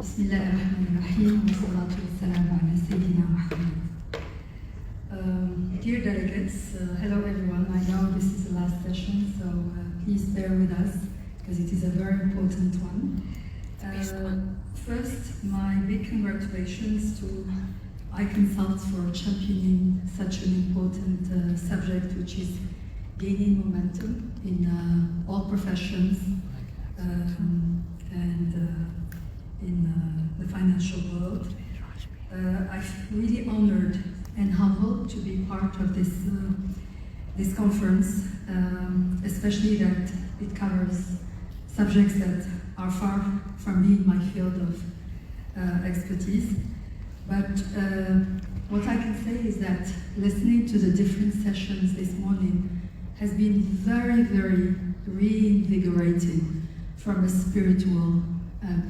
Bismillahirrahmanirrahim. Wassalatu wassalamu ala Sayyidina Mohamed. Dear delegates, hello everyone. I know this is the last session, so please bear with us because it is a very important one. First, my big congratulations to IConsult for championing such an important subject, which is gaining momentum in all professions and in the financial world. I'm really honored and humbled to be part of this conference, especially that it covers subjects that are far from being my field of expertise. But what I can say is that listening to the different sessions this morning has been very, very reinvigorating from a spiritual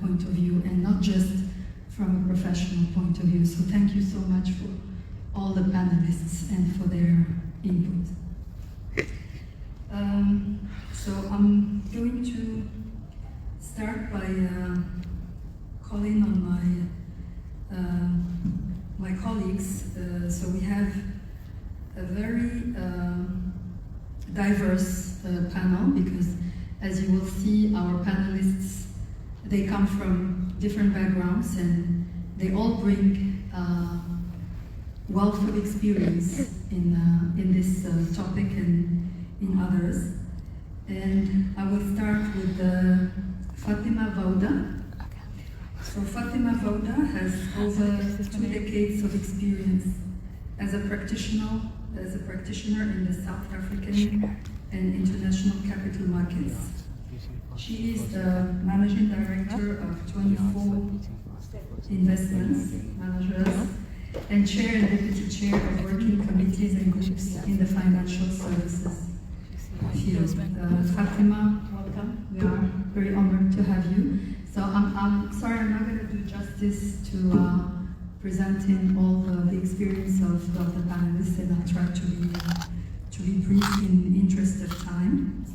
point of view and not just from a professional point of view. So thank you so much for all the panelists and for their input. So I'm going to start by calling on my colleagues. So we have a very diverse panel because, as you will see, our panelists, they come from different backgrounds and they all bring wealth of experience in this topic and in others. And I will start with Fatima Vawda. So Fatima Vawda has over 2 decades of experience as a practitioner in the South African and international capital markets. She is the managing director of 24 investments managers and chair and deputy chair of working committees and groups in the financial services field. Fatima, welcome. We are very honored to have you. So I'm sorry, I'm not going to do justice to presenting all the experience of the panelists, and I'll try to be brief in the interest of time.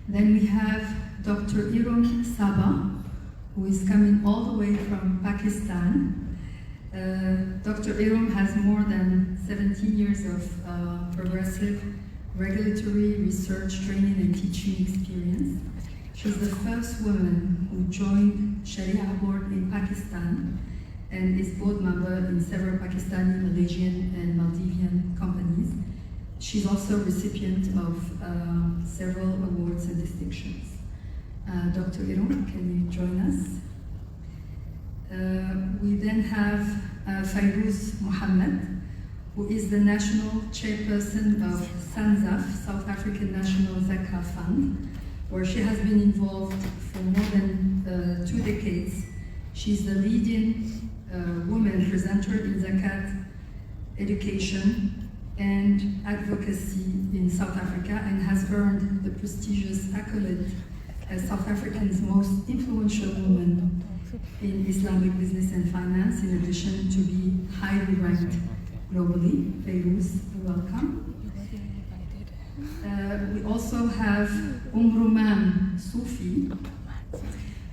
Then we have Dr. Irum Saba, who is coming all the way from Pakistan. Dr. Irum has more than 17 years of progressive regulatory research, training and teaching experience. She's the first woman who joined Sharia board in Pakistan and is board member in several Pakistani, Malaysian and Maldivian companies. She's also a recipient of several awards and distinctions. Dr. Irum, can you join us? We then have Fayruz Mohamed, who is the national chairperson of SANZAF, South African National Zakah Fund, where she has been involved for more than 2 decades. She's the leading woman presenter in Zakat education and advocacy in South Africa and has earned the prestigious accolade as South Africa's most influential woman in Islamic business and finance, in addition to be highly ranked globally. Fayruz, welcome. We also have Umme Rooman Soofie,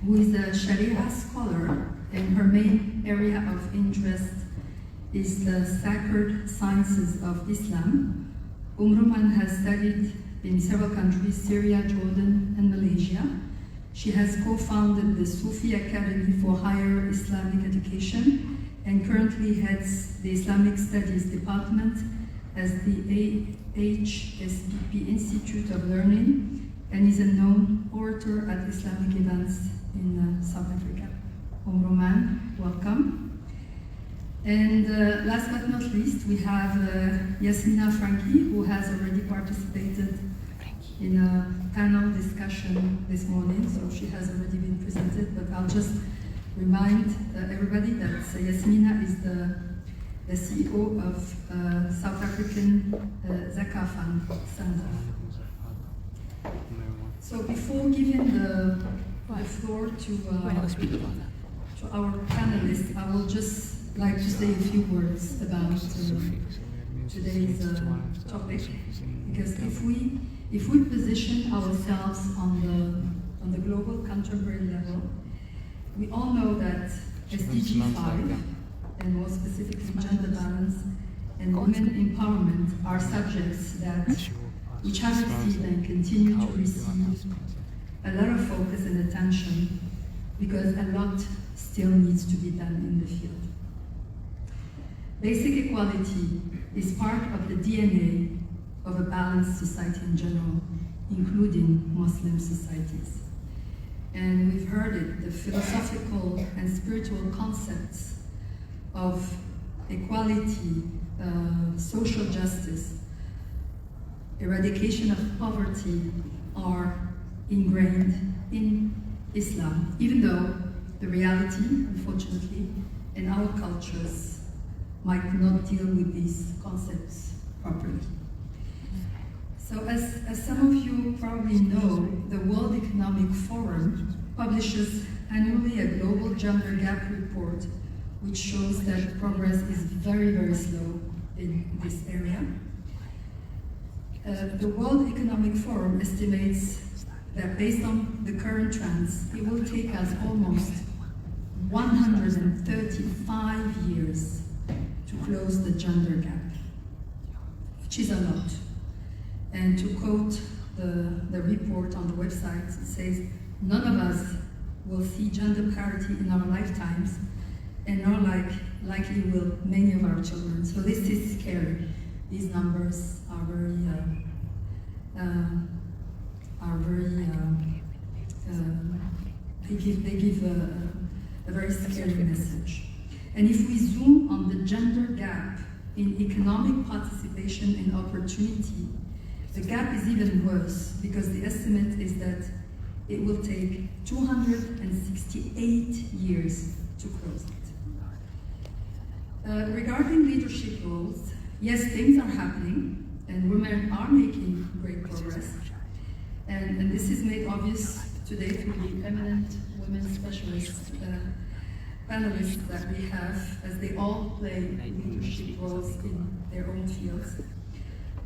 who is a Sharia scholar, and her main area of interest is the sacred sciences of Islam. Umme Rooman has studied in several countries, Syria, Jordan, and Malaysia. She has co-founded the Sufi Academy for Higher Islamic Education and currently heads the Islamic Studies Department as the HSPP Institute of Learning and is a known orator at Islamic events in South Africa. Umme Rooman, welcome. And last but not least, we have Yasmina Francke, who has already participated in a panel discussion this morning, so she has already been presented, but I'll just remind everybody that Yasmina is the CEO of South African Zakah Fund, SANZAF. So before giving the floor to our panelists, I will just like to say a few words about today's topic, because if we position ourselves on the global contemporary level, we all know that SDG 5, and more specifically gender balance and women empowerment, are subjects which have received and continue to receive a lot of focus and attention, because a lot still needs to be done in the field. Basic equality is part of the DNA of a balanced society in general, including Muslim societies. And we've heard it, the philosophical and spiritual concepts of equality, social justice, eradication of poverty are ingrained in Islam, even though the reality, unfortunately, in our cultures might not deal with these concepts properly. So as some of you probably know, the World Economic Forum publishes annually a global gender gap report, which shows that progress is very, very slow in this area. The World Economic Forum estimates that based on the current trends, it will take us almost 135 years to close the gender gap, which is a lot. And to quote the report on the website, it says, none of us will see gender parity in our lifetimes, and nor likely will many of our children. So this is scary. These numbers are very they give a very scary message. And if we zoom on the gender gap in economic participation and opportunity, the gap is even worse, because the estimate is that it will take 268 years to close it. Regarding leadership roles, yes, things are happening, and women are making great progress. And this is made obvious today through the eminent women specialists, panelists that we have, as they all play leadership roles in their own fields.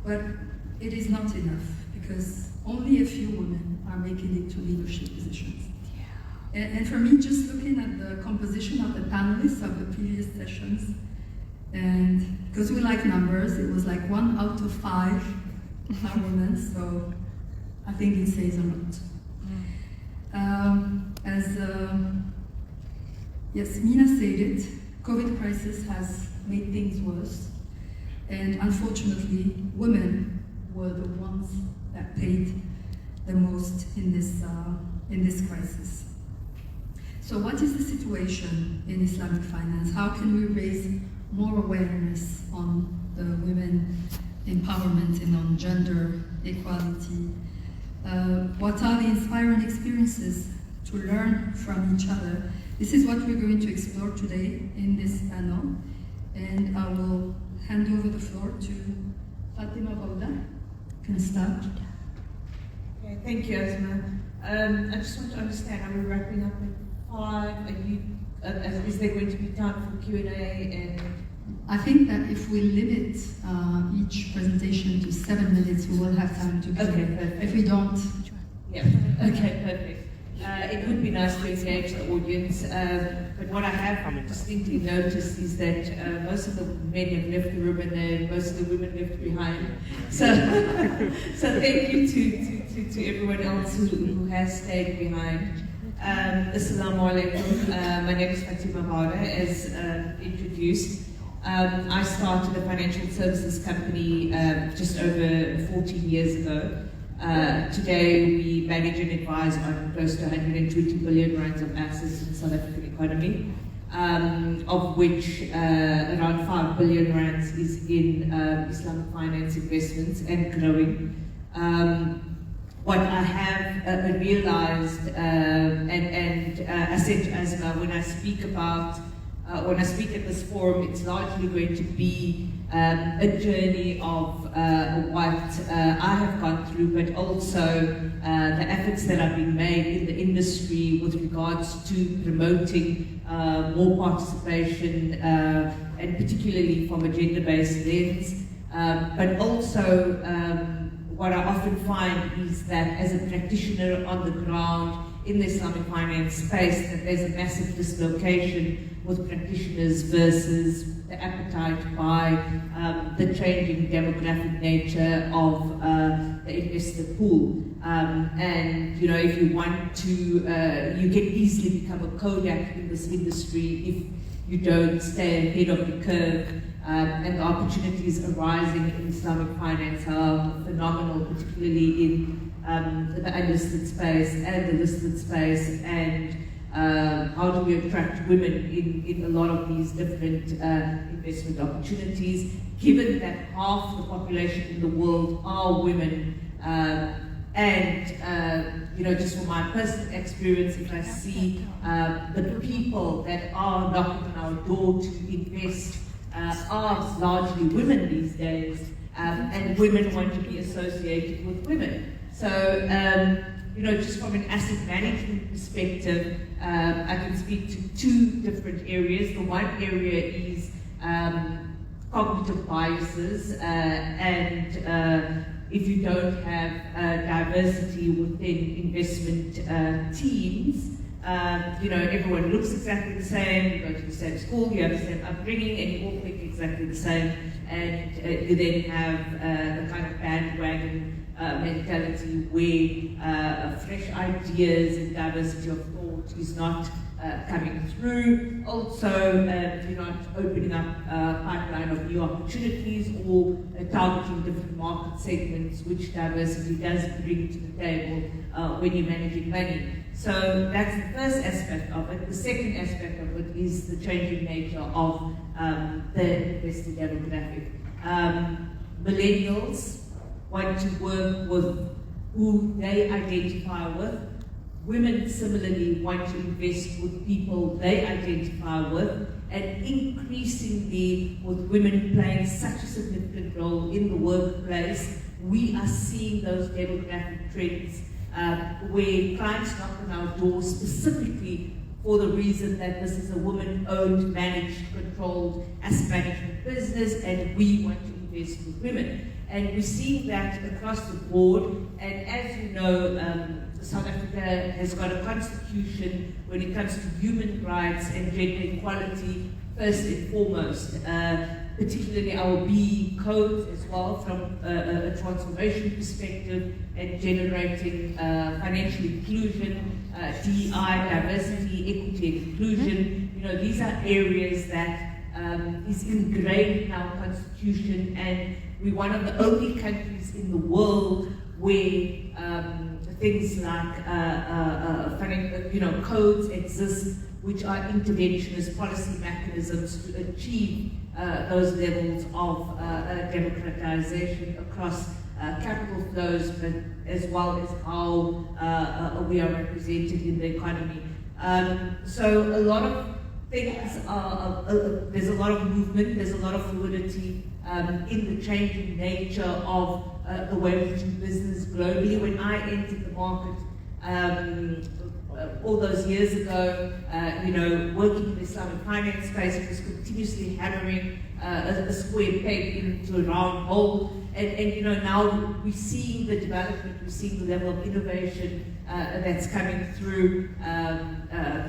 But it is not enough, because only a few women are making it to leadership positions. And for me, just looking at the composition of the panelists of the previous sessions, and because we like numbers, it was like 1 out of 5 are women, so I think it says a lot. As Yasmina said it, COVID crisis has made things worse, and unfortunately, women were the ones that paid the most in this crisis. So what is the situation in Islamic finance? How can we raise more awareness on the women empowerment and on gender equality? What are the inspiring experiences to learn from each other? This is what we're going to explore today in this panel. And I will hand over the floor to Fatima Vawda. Can start. Okay, thank you, Asma. I just want to understand, are we wrapping up at 5? Is there going to be time for Q&A? And I think that if we limit each presentation to 7 minutes, we will have time to Q&A. Okay, perfect. If we don't... Yeah, okay, perfect. It would be nice to engage the audience, but what I have distinctly noticed is that most of the men have left the room and most of the women left behind. So thank you to everyone else who has stayed behind. Assalamu alaikum. My name is Fatima Vawda, as introduced. I started a financial services company just over 14 years ago. Today we manage and advise on close to 120 billion rands of assets in the South African economy, of which around 5 billion rands is in Islamic finance investments and growing. What I have realized, and I said to Asma, when I speak at this forum, it's largely going to be a journey of what I have gone through, but also the efforts that have been made in the industry with regards to promoting more participation, and particularly from a gender-based lens. But also, what I often find is that as a practitioner on the ground, in the Islamic finance space that there's a massive dislocation with practitioners versus the appetite by the changing demographic nature of the investor pool. And you know, if you want to, you can easily become a Kodak in this industry if you don't stay ahead of the curve. And the opportunities arising in Islamic finance are phenomenal, particularly in the unlisted space and the listed space, and how do we attract women in a lot of these different investment opportunities, given that half the population in the world are women. You know, just from my personal experience, if I see the people that are knocking on our door to invest are largely women these days, and women want to be associated with women. So, you know, just from an asset management perspective, I can speak to two different areas. The one area is cognitive biases, and if you don't have diversity within investment teams, you know, everyone looks exactly the same, you go to the same school, you have the same upbringing, and you all think exactly the same, and you then have the kind of bandwagon mentality where fresh ideas and diversity of thought is not coming through. Also, you're not opening up a pipeline of new opportunities or targeting different market segments, which diversity does bring to the table when you're managing money. So that's the first aspect of it. The second aspect of it is the changing nature of the investor demographic. Millennials want to work with who they identify with. Women similarly want to invest with people they identify with, and increasingly with women playing such a significant role in the workplace, we are seeing those demographic trends where clients knock on our door specifically for the reason that this is a woman-owned, managed, controlled asset management business, and we want to invest with women. And we're seeing that across the board, and as you know, South Africa has got a constitution when it comes to human rights and gender equality, first and foremost, particularly our BE codes as well, from a transformation perspective and generating financial inclusion, DEI, diversity, equity, and inclusion. You know, these are areas that is ingrained in our constitution, and we're one of the only countries in the world where things like you know, codes exist, which are interventionist policy mechanisms to achieve those levels of democratization across capital flows, but as well as how we are represented in the economy. So a lot of things are, there's a lot of movement, there's a lot of fluidity in the changing nature of the way we do business globally. When I entered the market all those years ago, you know, working in the Islamic finance space, it was continuously hammering a square peg into a round hole. And you know, now we're seeing the development, we're seeing the level of innovation that's coming through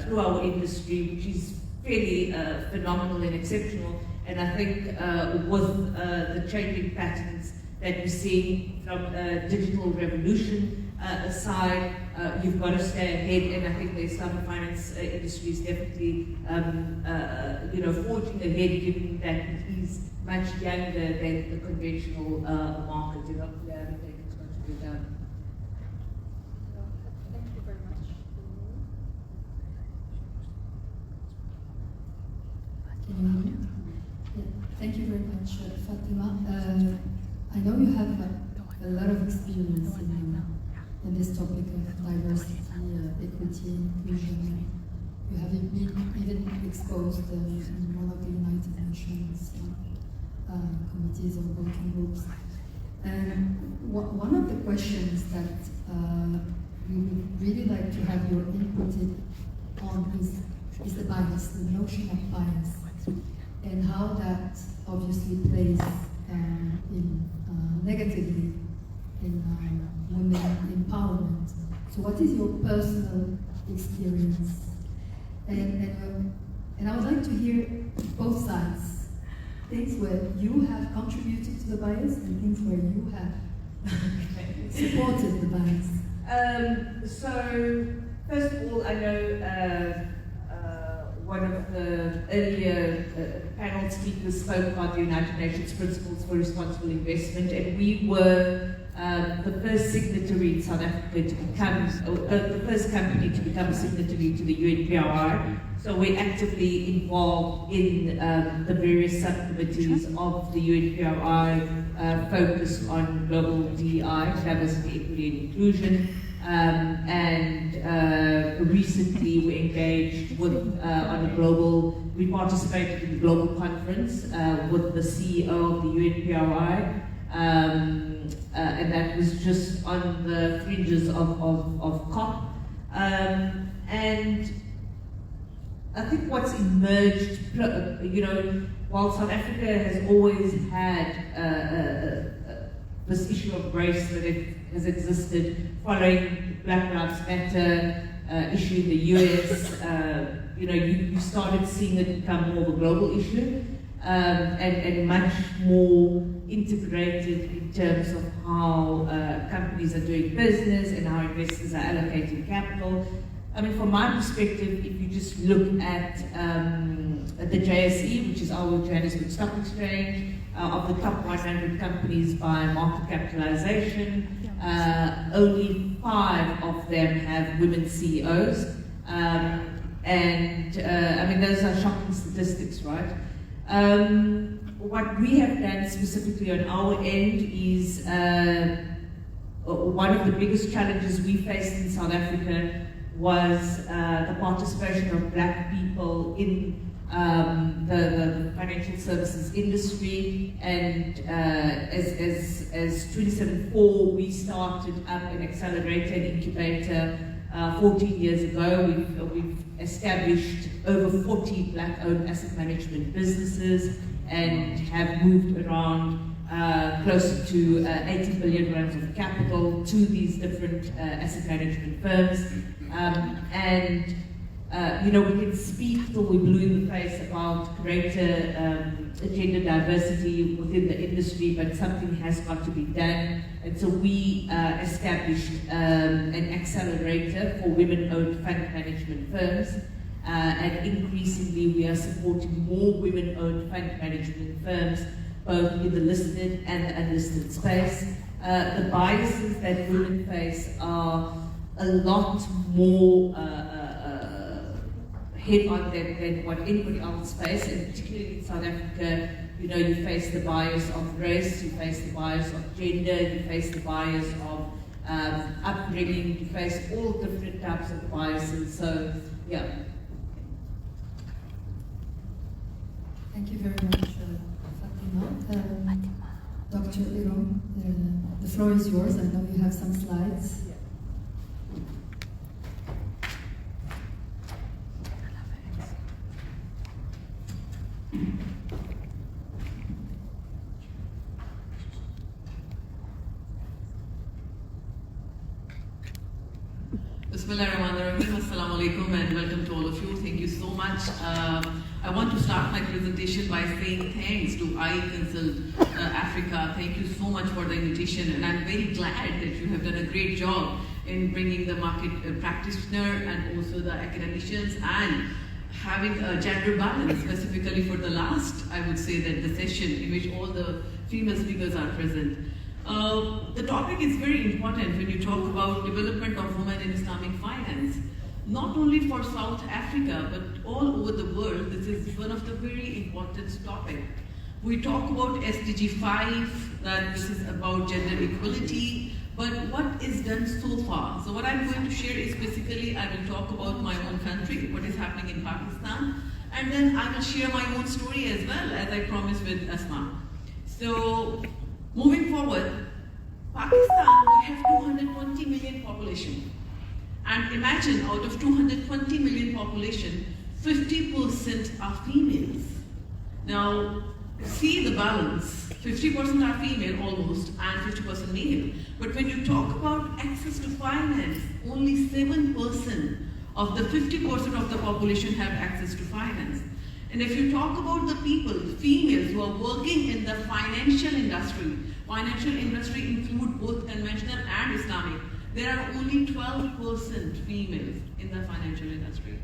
through our industry, which is fairly phenomenal and exceptional. And I think with the changing patterns that we're seeing from digital revolution aside, you've got to stay ahead, and I think the Islamic finance industry is definitely you know, forging ahead, given that it is much younger than the conventional market. You know, yeah, I think it's going to be done. Thank you very much. Can you hear me? Yeah. Thank you very much, Fatima. I know you have a lot of experience in this topic of diversity, equity, inclusion. You have been even exposed in one of the United Nations committees or working groups. And one of the questions that we would really like to have your input on is the bias, the notion of bias, and how that obviously plays negatively in women empowerment. So what is your personal experience. And I would like to hear both sides. Things where you have contributed to the bias and things where you have supported the bias. So, first of all, I know one of the earlier panel speakers spoke about the United Nations Principles for Responsible Investment, and we were the first signatory in South Africa to become, the first company to become a signatory to the UNPRI. So we're actively involved in the various subcommittees of the UNPRI focused on global DEI, diversity, equity and inclusion. Recently we engaged with, on a global, we participated in the global conference with the CEO of the UNPRI, and that was just on the fringes of COP. And I think what's emerged, you know, while South Africa has always had this issue of race that it has existed following Black Lives Matter issue in the US, you know, you started seeing it become more of a global issue and much more integrated in terms of how companies are doing business and how investors are allocating capital. I mean, from my perspective, if you just look at the JSE, which is our Johannesburg Stock Exchange, of the top 100 companies by market capitalization, only 5 of them have women CEOs. I mean, those are shocking statistics, right? What we have done specifically on our end is one of the biggest challenges we faced in South Africa was the participation of Black people in the financial services industry, and as 27-4, we started up an accelerator and incubator 14 years ago. We've established over 40 Black-owned asset management businesses and have moved around close to 80 billion rands of capital to these different asset management firms. You know, we can speak till we're blue in the face about greater gender diversity within the industry, but something has got to be done. And so we established an accelerator for women-owned fund management firms. And increasingly, we are supporting more women-owned fund management firms, both in the listed and the unlisted space. The biases that women face are a lot more head-on than what anybody else faces, and particularly in South Africa, you know, you face the bias of race, you face the bias of gender, you face the bias of upbringing, you face all different types of biases. So, yeah. Thank you very much, Fatima. Dr. Irum, the floor is yours. I know you have some slides. Bismillahirrahmanirrahim. Assalamu alaikum and welcome to all of you. Thank you so much. I want to start my presentation by saying thanks to IConsultAfrica. Thank you so much for the invitation, and I'm very glad that you have done a great job in bringing the market practitioner and also the academicians and having a gender balance, specifically for the last, I would say, that the session in which all the female speakers are present. The topic is very important when you talk about development of women in Islamic finance. Not only for South Africa, but all over the world, this is one of the very important topics. We talk about SDG 5, that this is about gender equality, but what is done so far? So what I'm going to share is basically, I will talk about my own country, what is happening in Pakistan, and then I will share my own story as well, as I promised with Asma. So, moving forward, Pakistan, we have 220 million population. And imagine, out of 220 million population, 50% are females. Now, see the balance. 50% are female almost, and 50% male. But when you talk about access to finance, only 7% of the 50% of the population have access to finance. And if you talk about the people, females who are working in the financial industry include both conventional and Islamic, there are only 12% females in the financial industry.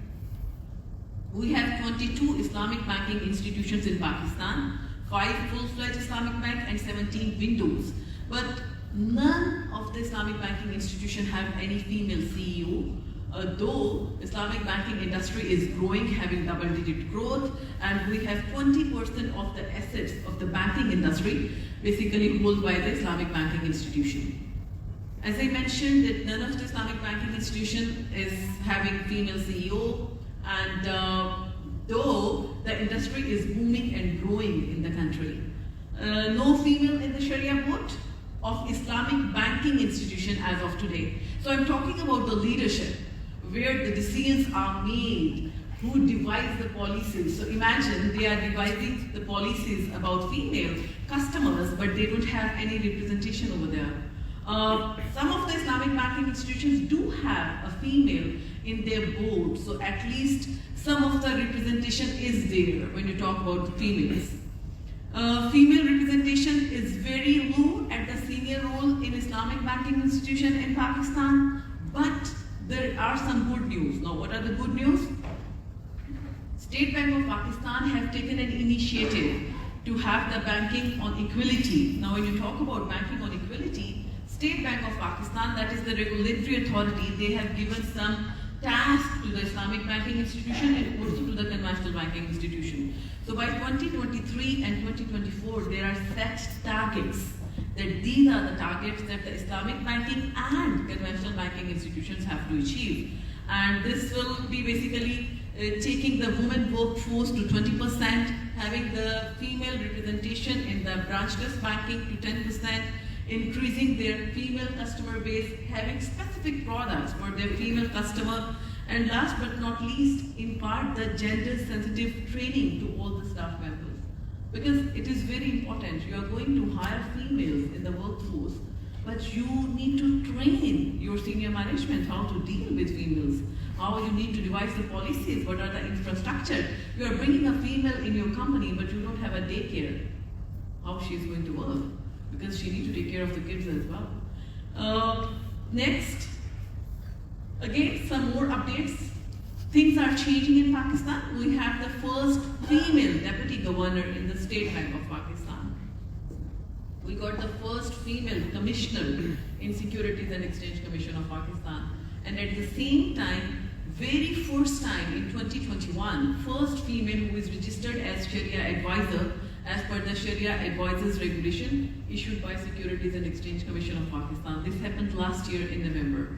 We have 22 Islamic banking institutions in Pakistan, 5 full-fledged Islamic banks and 17 windows. But none of the Islamic banking institutions have any female CEO, though Islamic banking industry is growing, having double-digit growth, and we have 20% of the assets of the banking industry basically held by the Islamic banking institution. As I mentioned, that none of the Islamic banking institution is having female CEO, and though the industry is booming and growing in the country. No female in the Sharia board of Islamic banking institution as of today. So I'm talking about the leadership, where the decisions are made, who devise the policies. So imagine they are devising the policies about female customers, but they don't have any representation over there. Some of the Islamic banking institutions do have a female in their board, so at least some of the representation is there when you talk about females. Female representation is very low at the senior role in Islamic banking institution in Pakistan, but there are some good news. Now, what are the good news? State Bank of Pakistan have taken an initiative to have the banking on equality. Now, when you talk about banking on equality, State Bank of Pakistan, that is the regulatory authority, they have given some tasks to the Islamic banking institution and also to the conventional banking institution. So by 2023 and 2024, there are set targets, that these are the targets that the Islamic banking and conventional banking institutions have to achieve. And this will be basically taking the women workforce to 20%, having the female representation in the branchless banking to 10%, increasing their female customer base, having specific products for their female customer, and last but not least, impart the gender-sensitive training to all the staff members. Because it is very important, you are going to hire females in the workforce, but you need to train your senior management how to deal with females, how you need to devise the policies, what are the infrastructure. You are bringing a female in your company, but you don't have a daycare. How she is going to work? Because she needs to take care of the kids as well. Next, again, some more updates. Things are changing in Pakistan. We have the first female deputy governor in the State Bank of Pakistan. We got the first female commissioner in Securities and Exchange Commission of Pakistan. And at the same time, very first time in 2021, first female who is registered as Sharia advisor as per the Sharia Advisors Regulation issued by Securities and Exchange Commission of Pakistan. This happened last year in November.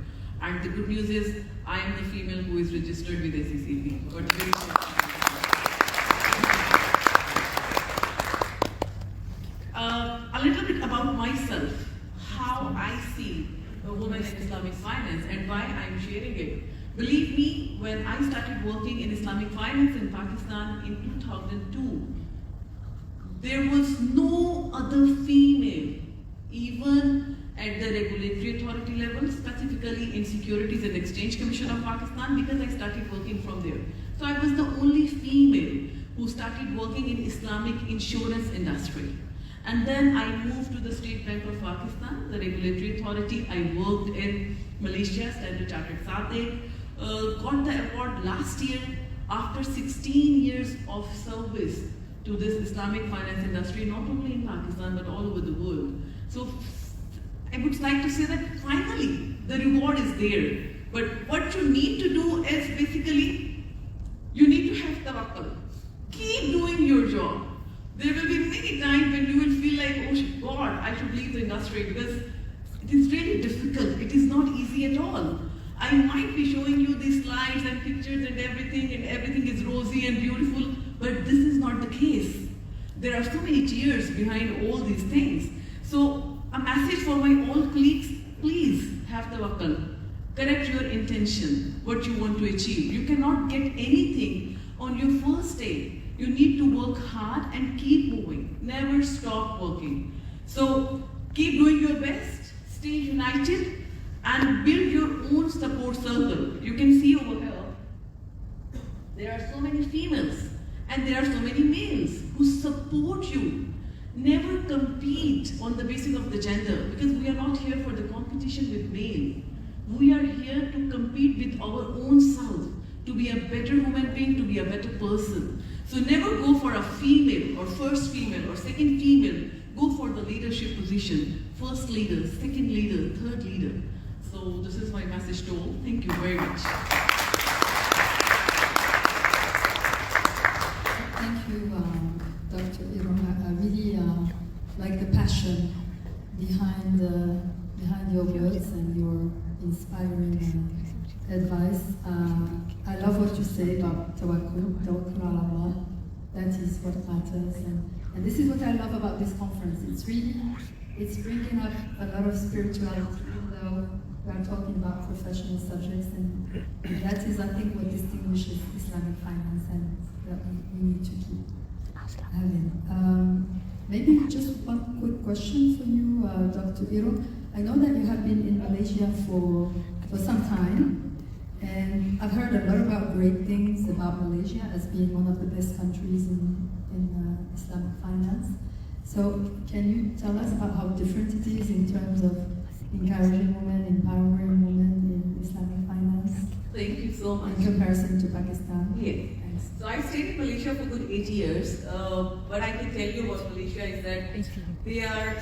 And the good news is, I am the female who is registered with SECP. A little bit about myself, how I see a woman in Islamic finance and why I am sharing it. Believe me, when I started working in Islamic finance in Pakistan in 2002, there was no other female, even at the regulatory authority level, specifically in Securities and Exchange Commission of Pakistan, because I started working from there. So I was the only female who started working in Islamic insurance industry. And then I moved to the State Bank of Pakistan, the regulatory authority. I worked in Malaysia, Standard Chartered Sade, got the award last year after 16 years of service to this Islamic finance industry, not only in Pakistan, but all over the world. So I would like to say that finally, the reward is there. But what you need to do is basically, you need to have tawakkul. Keep doing your job. There will be many times when you will feel like, oh God, I should leave the industry, because it is really difficult. It is not easy at all. I might be showing you these slides and pictures and everything is rosy and beautiful, but this is not the case. There are so many tears behind all these things. So a message for my all colleagues, please have tawakkul. Correct your intention, what you want to achieve. You cannot get anything on your first day. You need to work hard and keep moving. Never stop working. So keep doing your best, stay united, and build your own support circle. You can see over here, There are so many females and there are so many males who support you. Never compete on the basis of the gender, because we are not here for the competition with male. We are here to compete with our own self, to be a better human being, to be a better person. So never go for a female or first female or second female. Go for the leadership position. First leader, second leader, third leader. So this is my message to all. Thank you very much. Thank you, Dr. Irum. I really like the passion behind your words and your inspiring advice. I love what you say about tawakkul, tawakkul ala Allah. That is what matters, and this is what I love about this conference. It's bringing up a lot of spirituality, even though we are talking about professional subjects, and that is, I think, what distinguishes Islamic finance, and that we need to keep having. Maybe just one quick question for you, Dr. Irum. I know that you have been in Malaysia for some time, and I've heard a lot about great things about Malaysia as being one of the best countries in Islamic finance. So can you tell us about how different it is in terms of encouraging women, empowering women in Islamic finance? Thank you so much. In comparison to Pakistan? Yes. Thanks. So I stayed in Malaysia for good 8 years. But I can tell you about Malaysia is that they are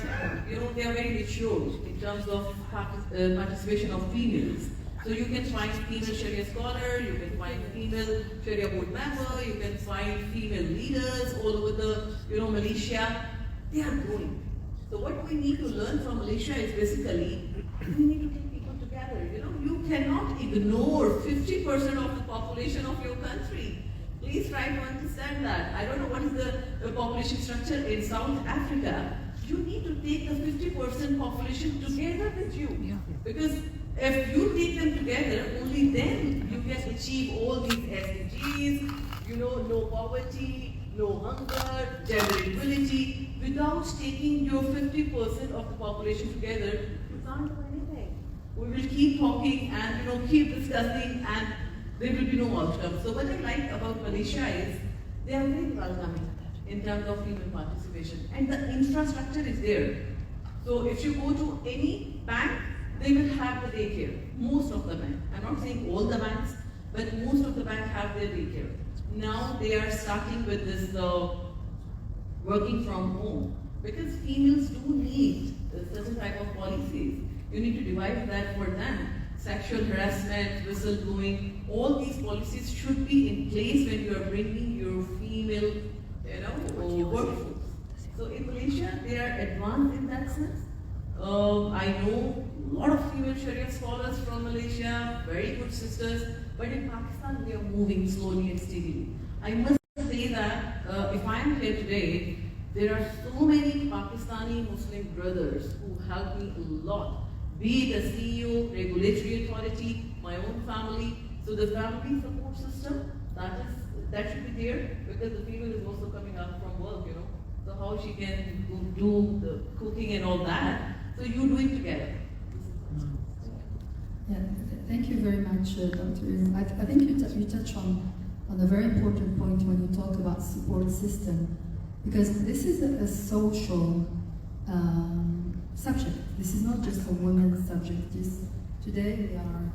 very mature in terms of participation of females. So you can find female Sharia scholar, you can find female Sharia board member, you can find female leaders all over the Malaysia. They are growing. So what we need to learn from Malaysia is basically we need to take people together. You cannot ignore 50% of the population of your country. Please try to understand that. I don't know what is the population structure in South Africa. You need to take the 50% population together with you. Because if you take them together, only then you can achieve all these SDGs, no poverty, no hunger, gender equality. Without taking your 50% of the population together, you can't do anything. We will keep talking and keep discussing, and there will be no outcome. So what I like about Malaysia is they are very welcoming in terms of female participation, and the infrastructure is there. So if you go to any bank, they will have the daycare. Most of the banks. I'm not saying all the banks, but most of the banks have their daycare. Now they are starting with this working from home, because females do need certain type of policies. You need to devise that for them. Sexual harassment, whistleblowing, all these policies should be in place when you are bringing your female, workforce. So in Malaysia, they are advanced in that sense. I know a lot of female Sharia scholars from Malaysia, very good sisters, but in Pakistan, we are moving slowly and steadily. I must say that if I am here today, there are so many Pakistani Muslim brothers who help me a lot. Be it a CEO, regulatory authority, my own family. So the family support system, that should be there, because the female is also coming up from work, So how she can do the cooking and all that. So you do it together. Yeah, thank you very much, Dr. Irum. I think you touch on a very important point when you talk about support system, because this is a social subject. This is not just a women's subject. Today we are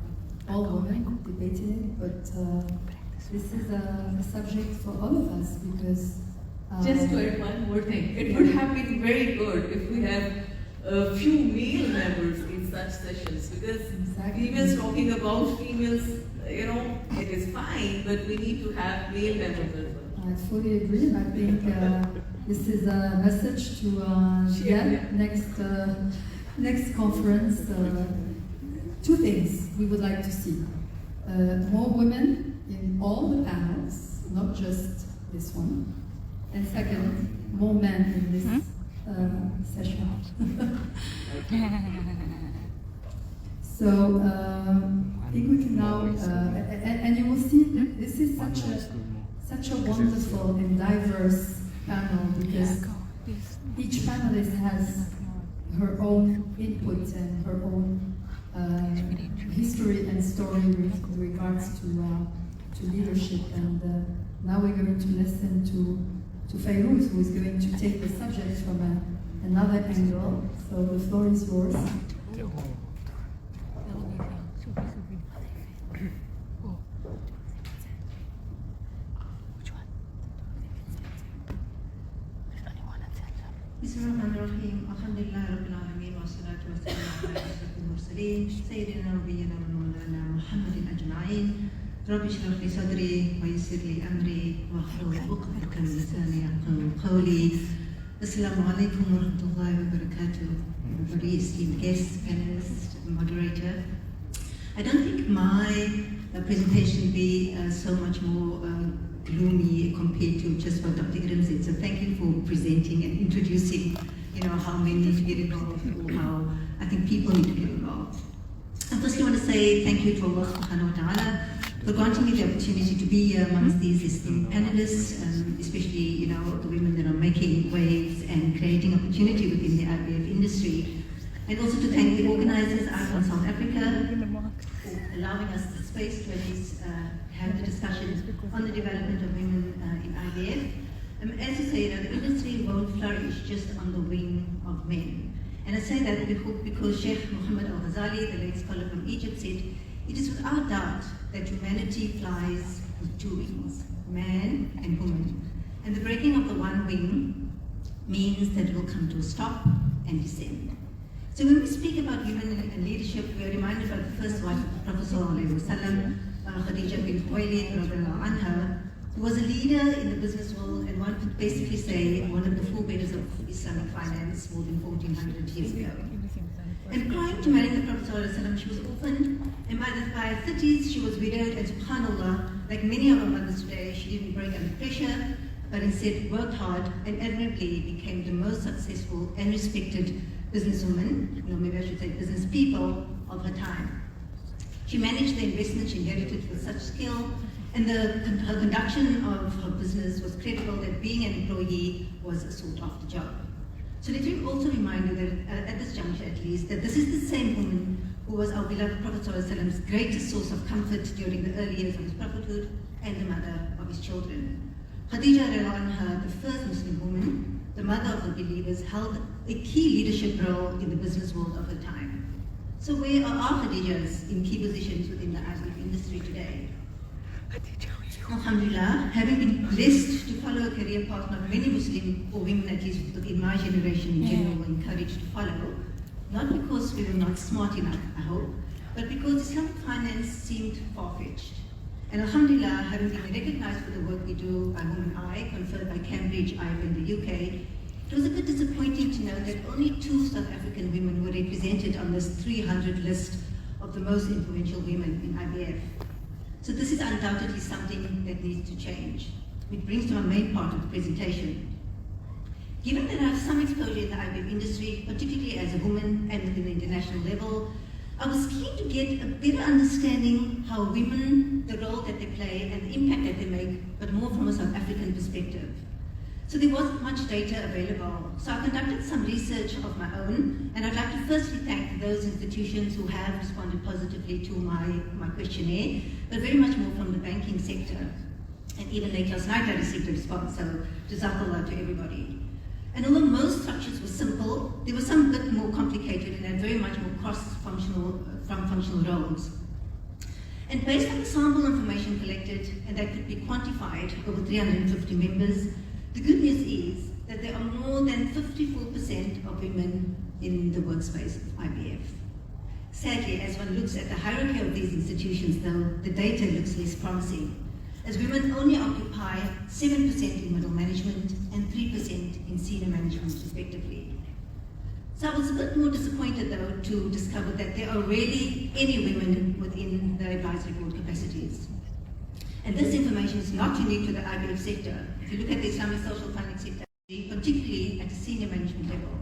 all women debating it, but this is a subject for all of us, because just to add one more thing, it would have been very good if we had a few male members in such sessions, because females talking about females, it is fine, but we need to have male members as well. I fully agree, and I think this is a message to next conference. Two things we would like to see: more women in all the panels, not just this one, and second, more men in this session. So I think we can now, and you will see that this is such a wonderful and diverse panel, because each panelist has her own input and her own history and story with regards to leadership. And now we're going to listen to Fayruz, who is going to take the subject from another angle. So the floor is yours. بسم الله الرحمن الرحيم الحمد لله رب العالمين والصلاة والسلام على أشرف المرسلين سيدنا ونبينا ومولانا محمد أجمعين رب اشرح لي صدري ويسر لي أمري واحلل عقدة من لساني يفقهوا قولي السلام عليكم ورحمة الله وبركاته. Very esteemed guests, panelists, moderator. I don't think my presentation will be so much more gloomy compared to just what Dr. Irum said. So thank you for presenting and introducing, how men need to get involved or how I think people need to get involved. I firstly want to say thank you to Allah subhanahu wa ta'ala for granting me the opportunity to be here amongst these esteemed panelists, especially, the women that are making waves and creating opportunity within the IVF industry. And also to thank the organizers, IConsultAfrica, for allowing us the space to at least have the discussion on the development of women in IVF. As you say, the industry won't flourish just on the wing of men. And I say that because Sheikh Mohamed al-Ghazali, the late scholar from Egypt, said, it is without doubt that humanity flies with two wings, man and woman. And the breaking of the one wing means that it will come to a stop and descend. So when we speak about women and leadership, we are reminded of the first wife of the Prophet ﷺ, Khadija bint Khuwaylid radiallahu anha, who was a leader in the business world and one could basically say one of the forebearers of Islamic finance more than 1400 years ago. And prior to marrying the Prophet ﷺ, she was orphaned, and by her 30s she was widowed, and subhanAllah, like many of our mothers today, she didn't break under pressure, but instead worked hard and admirably became the most successful and respected businesswoman, maybe I should say business people of her time. She managed the investment she inherited with such skill, and her conduction of her business was credible that being an employee was a sought-after job. So let me also remind you that at this juncture at least, that this is the same woman who was our beloved Prophet ﷺ's greatest source of comfort during the early years of his prophethood and the mother of his children. Khadija radiallahu anha, the first Muslim woman, the mother of the believers, held a key leadership role in the business world of her time. So where are our Khadijas in key positions within the IVF industry today? Alhamdulillah, having been blessed to follow a career path not many Muslim, or women at least within my generation in general, were encouraged to follow, not because we were not smart enough, I hope, but because Islamic finance seemed far-fetched. And Alhamdulillah, having been recognized for the work we do by Women I, conferred by Cambridge IVF in the UK, it was a bit disappointing to know that only 2 South African women were represented on this 300 list of the most influential women in IVF. So this is undoubtedly something that needs to change, which brings to my main part of the presentation. Given that I have some exposure in the IVF industry, particularly as a woman and within the international level, I was keen to get a better understanding how women, the role that they play and the impact that they make, but more from a South African perspective. So there wasn't much data available. So I conducted some research of my own, and I'd like to firstly thank those institutions who have responded positively to my questionnaire, but very much more from the banking sector. And even late last night I received a response, so jazakallah to everybody. And although most structures were simple, there were some bit more complicated and had very much more cross-functional roles. And based on the sample information collected, and that could be quantified over 350 members, the good news is that there are more than 54% of women in the workspace of IVF. Sadly, as one looks at the hierarchy of these institutions, though, the data looks less promising, as women only occupy 7% in middle management and 3% in senior management, respectively. So I was a bit more disappointed, though, to discover that there are rarely any women within the advisory board capacities. And this information is not unique to the IVF sector. If you look at the Islamic social funding sector, particularly at the senior management level.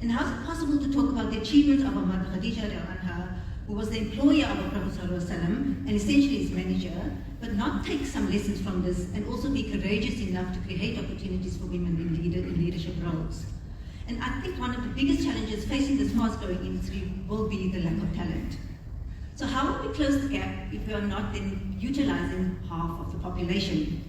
And how is it possible to talk about the achievements of our mother Khadija anha, who was the employer of our Prophet ﷺ and essentially his manager, but not take some lessons from this and also be courageous enough to create opportunities for women in leadership roles? And I think one of the biggest challenges facing this fast-growing industry will be the lack of talent. So how will we close the gap if we are not then utilizing half of the population?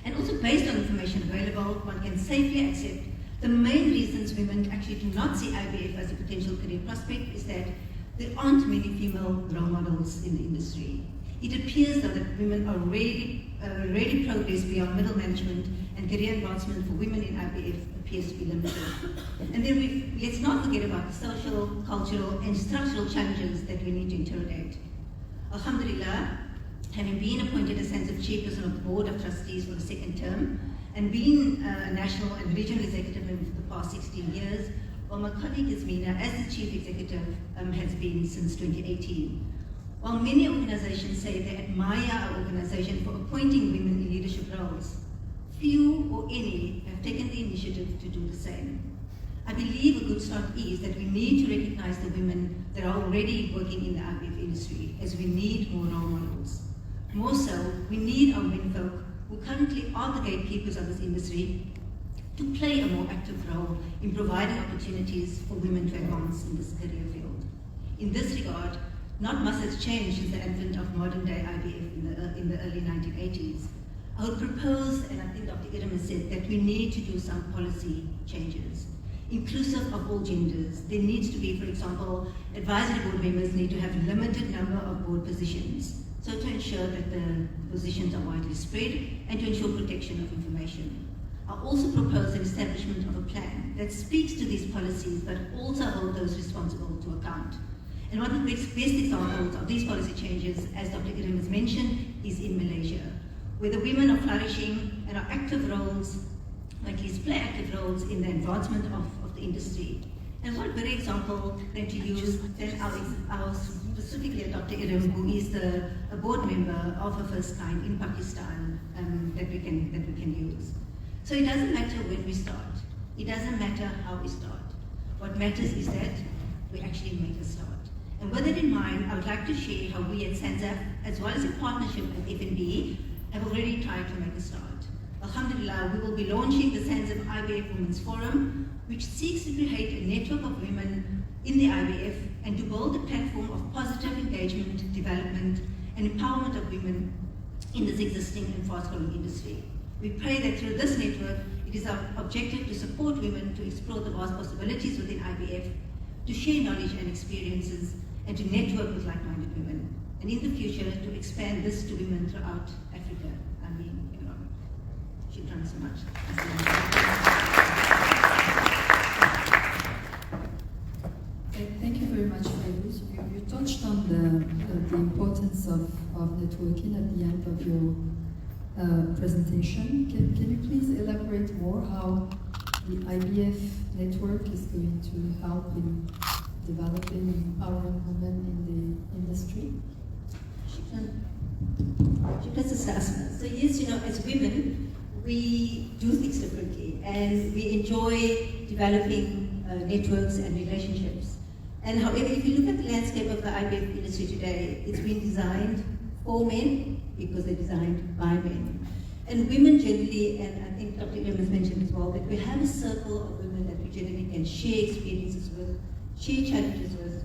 And also based on information available, one can safely accept the main reasons women actually do not see IVF as a potential career prospect is that there aren't many female role models in the industry. It appears though that women are already progress beyond middle management, and career advancement for women in IVF appears to be limited. And then let's not forget about the social, cultural, and structural challenges that we need to interrogate. Alhamdulillah, having been appointed as SANZAF chairperson of the Board of Trustees for the second term, and being a national and regional executive member for the past 16 years, while my colleague Yasmina, as the chief executive, has been since 2018. While many organizations say they admire our organization for appointing women in leadership roles, few or any have taken the initiative to do the same. I believe a good start is that we need to recognize the women that are already working in the IVF industry, as we need more role models. More so, we need our womenfolk who currently are the gatekeepers of this industry to play a more active role in providing opportunities for women to advance in this career field. In this regard, not much has changed since the advent of modern day IVF in the early 1980s. I would propose, and I think Dr. Irum has said, that we need to do some policy changes, inclusive of all genders. There needs to be, for example, advisory board members need to have a limited number of board positions, so to ensure that the positions are widely spread and to ensure protection of information. I also propose an establishment of a plan that speaks to these policies but also hold those responsible to account. And one of the best examples of these policy changes, as Dr. Irum has mentioned, is in Malaysia, where the women are flourishing and are active roles, at least play active roles in the advancement of the industry. And what better example than to use than our specifically Dr. Irum, who is a board member of her first kind in Pakistan, that we can use. So it doesn't matter when we start. It doesn't matter how we start. What matters is that we actually make a start. And with that in mind, I would like to share how we at SANZAF, as well as in partnership with FNB, have already tried to make a start. Alhamdulillah, we will be launching the SANZAF IBA Women's Forum, which seeks to create a network of women in the IVF and to build a platform of positive engagement, development, and empowerment of women in this existing and fast-growing industry. We pray that through this network, it is our objective to support women to explore the vast possibilities within IVF, to share knowledge and experiences, and to network with like-minded women, and in the future, to expand this to women throughout Africa. I mean, shukran so much. Thank you very much, Fayruz. You touched on the importance of networking at the end of your presentation. Can you please elaborate more how the IVF network is going to help in developing and empowering women in the industry? Shukran, Sister Asma. So yes, as women, we do things differently, and we enjoy developing networks and relationships. And however, if you look at the landscape of the IVF industry today, it's been designed for men because they're designed by men. And women generally, and I think Dr. Irum has mentioned as well, that we have a circle of women that we generally can share experiences with, share challenges with,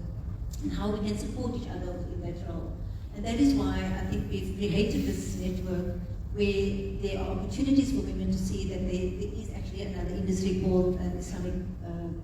and how we can support each other in that role. And that is why I think we've created this network where there are opportunities for women to see that there is actually another industry called the Islamic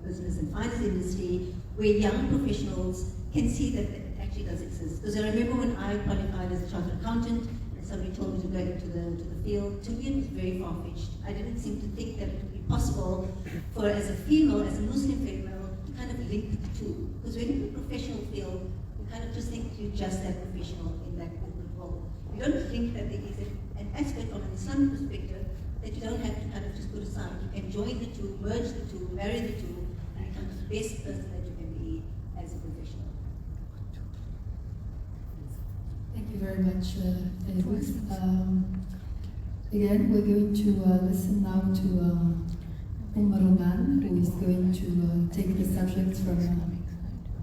business and finance industry, where young professionals can see that it actually does exist. Because I remember when I qualified as a chartered accountant, and somebody told me to go into the field, to me it was very far-fetched. I didn't seem to think that it would be possible for, as a female, as a Muslim female, to kind of link the two. Because when you're in a professional field, you kind of just think you're just that professional in that corporate role. You don't think that there is an aspect from an Islamic perspective that you don't have to kind of just put aside. You can join the two, merge the two, marry the two, and become the best person that you can be as a professional. Thank you very much, Fayruz. Again, we're going to listen now to Umme Rooman, who is going to take the subject from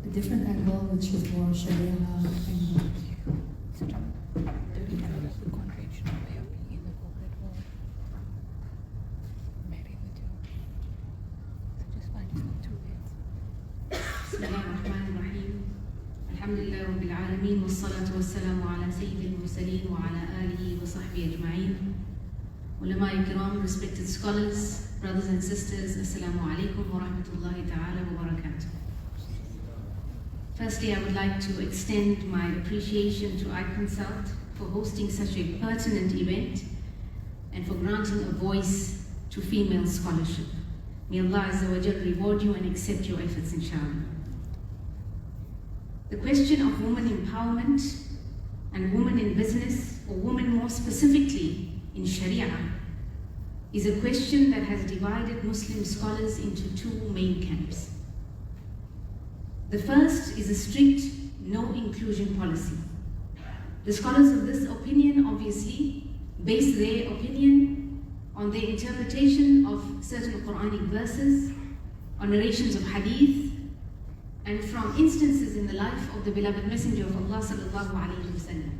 a different angle, which is more Sharia angle. بسم الله الرحمن الرحيم. الحمد لله رب العالمين والصلاة والسلام على سيد المرسلين وعلى آله وصحبه أجمعين. Ulama Ikram, respected scholars, brothers and sisters, Assalamu alaikum wa rahmatullahi ta'ala wa barakatuh. Firstly, I would like to extend my appreciation to IConsult for hosting such a pertinent event and for granting a voice to female scholarship. May Allah Azza wa Jal reward you and accept your efforts, inshallah. The question of women empowerment and women in business, or women more specifically in Sharia, is a question that has divided Muslim scholars into two main camps. The first is a strict no inclusion policy. The scholars of this opinion obviously base their opinion on their interpretation of certain Quranic verses, on narrations of hadith, and from instances in the life of the beloved Messenger of Allah sallallahu alaihi wasallam.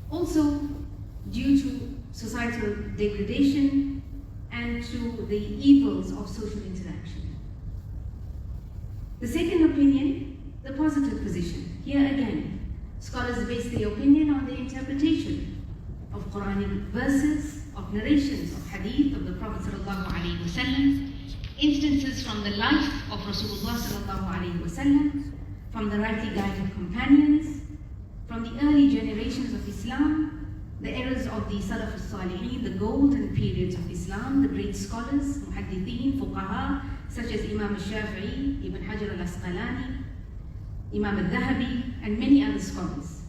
Also, due to societal degradation and to the evils of social interaction. The second opinion, the positive position. Here again, scholars base their opinion on the interpretation of Quranic verses, of narrations of hadith of the Prophet sallallahu alaihi wasallam, instances from the life of Rasulullah sallallahu alaihi wasallam, from the rightly guided companions, from the early generations of Islam, the eras of the Salaf al-Salihin, the golden periods of Islam, the great scholars, muhaddithin, fuqaha, such as Imam al-Shafi'i, Ibn Hajar al-Asqalani, Imam al-Dhahabi, and many other scholars.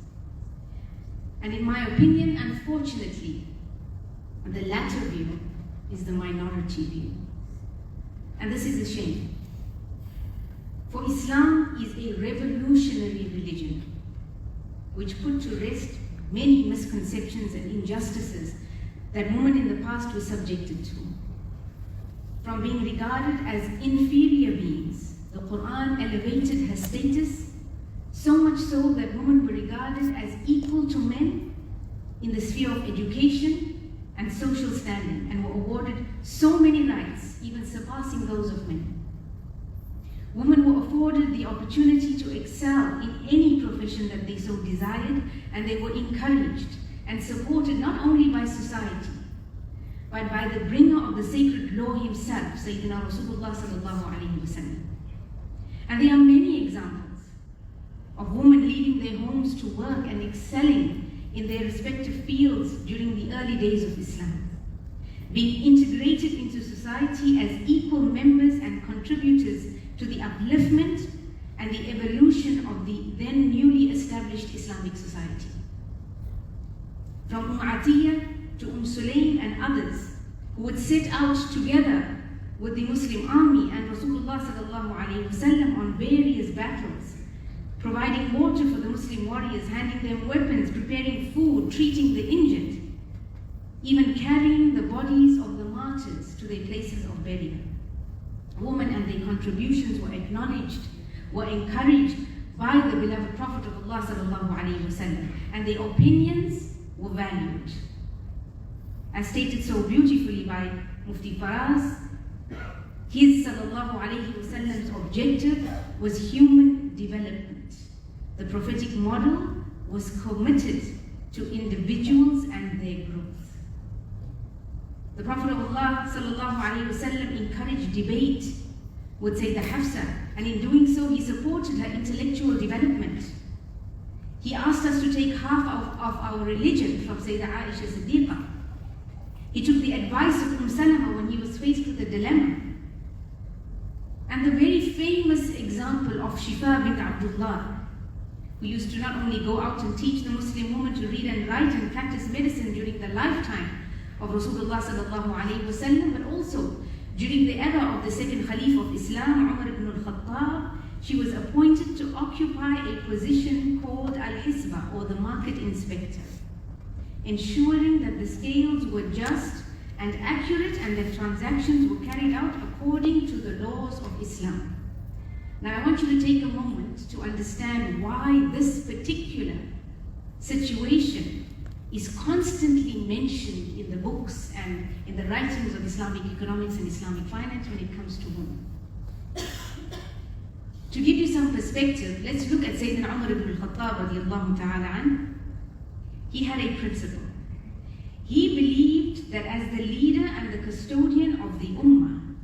And in my opinion, unfortunately, the latter view is the minority view. And this is a shame. For Islam is a revolutionary religion which put to rest many misconceptions and injustices that women in the past were subjected to. From being regarded as inferior beings, the Quran elevated her status, so much so that women were regarded as equal to men in the sphere of education and social standing, and were awarded so many rights, even surpassing those of men. Women were afforded the opportunity to excel in any profession that they so desired, and they were encouraged and supported not only by society, but by the bringer of the sacred law himself, Sayyidina Rasulullah sallallahu alaihi wasallam. And there are many examples of women leaving their homes to work and excelling in their respective fields during the early days of Islam, being integrated into society as equal members and contributors to the upliftment and the evolution of the then newly established Islamic society. From Atiyah to Sulaim and others who would set out together with the Muslim army and Rasulullah sallallahu alaihi wasallam on various battles, providing water for the Muslim warriors, handing them weapons, preparing food, treating the injured, even carrying the bodies of the martyrs to their places of burial. Women and their contributions were acknowledged, were encouraged by the beloved Prophet of Allah sallallahu alaihi wasallam, and their opinions were valued. As stated so beautifully by Mufti Faraz, his sallallahu alaihi wasallam's objective was human development. The prophetic model was committed to individuals and their growth. The Prophet of Allah sallallahu alaihi wasallam encouraged debate with Sayyidah Hafsa, and in doing so he supported her intellectual development. He asked us to take half of our religion from Sayyidah Aisha Siddiqa. He took the advice of Salama when he was faced with a dilemma. And the very famous example of Shifa bint Abdullah, who used to not only go out and teach the Muslim woman to read and write and practice medicine during the lifetime of Rasulullah sallallahu alaihi wasallam, but also during the era of the second Khalif of Islam, Umar ibn al-Khattab. She was appointed to occupy a position called al-Hisba, or the market inspector, ensuring that the scales were just and accurate and that transactions were carried out according to the laws of Islam. Now I want you to take a moment to understand why this particular situation is constantly mentioned in the books and in the writings of Islamic economics and Islamic finance when it comes to women. To give you some perspective, let's look at Sayyidina Umar ibn al-Khattab radiallahu ta'ala an. He had a principle. He believed that as the leader and the custodian of the Ummah,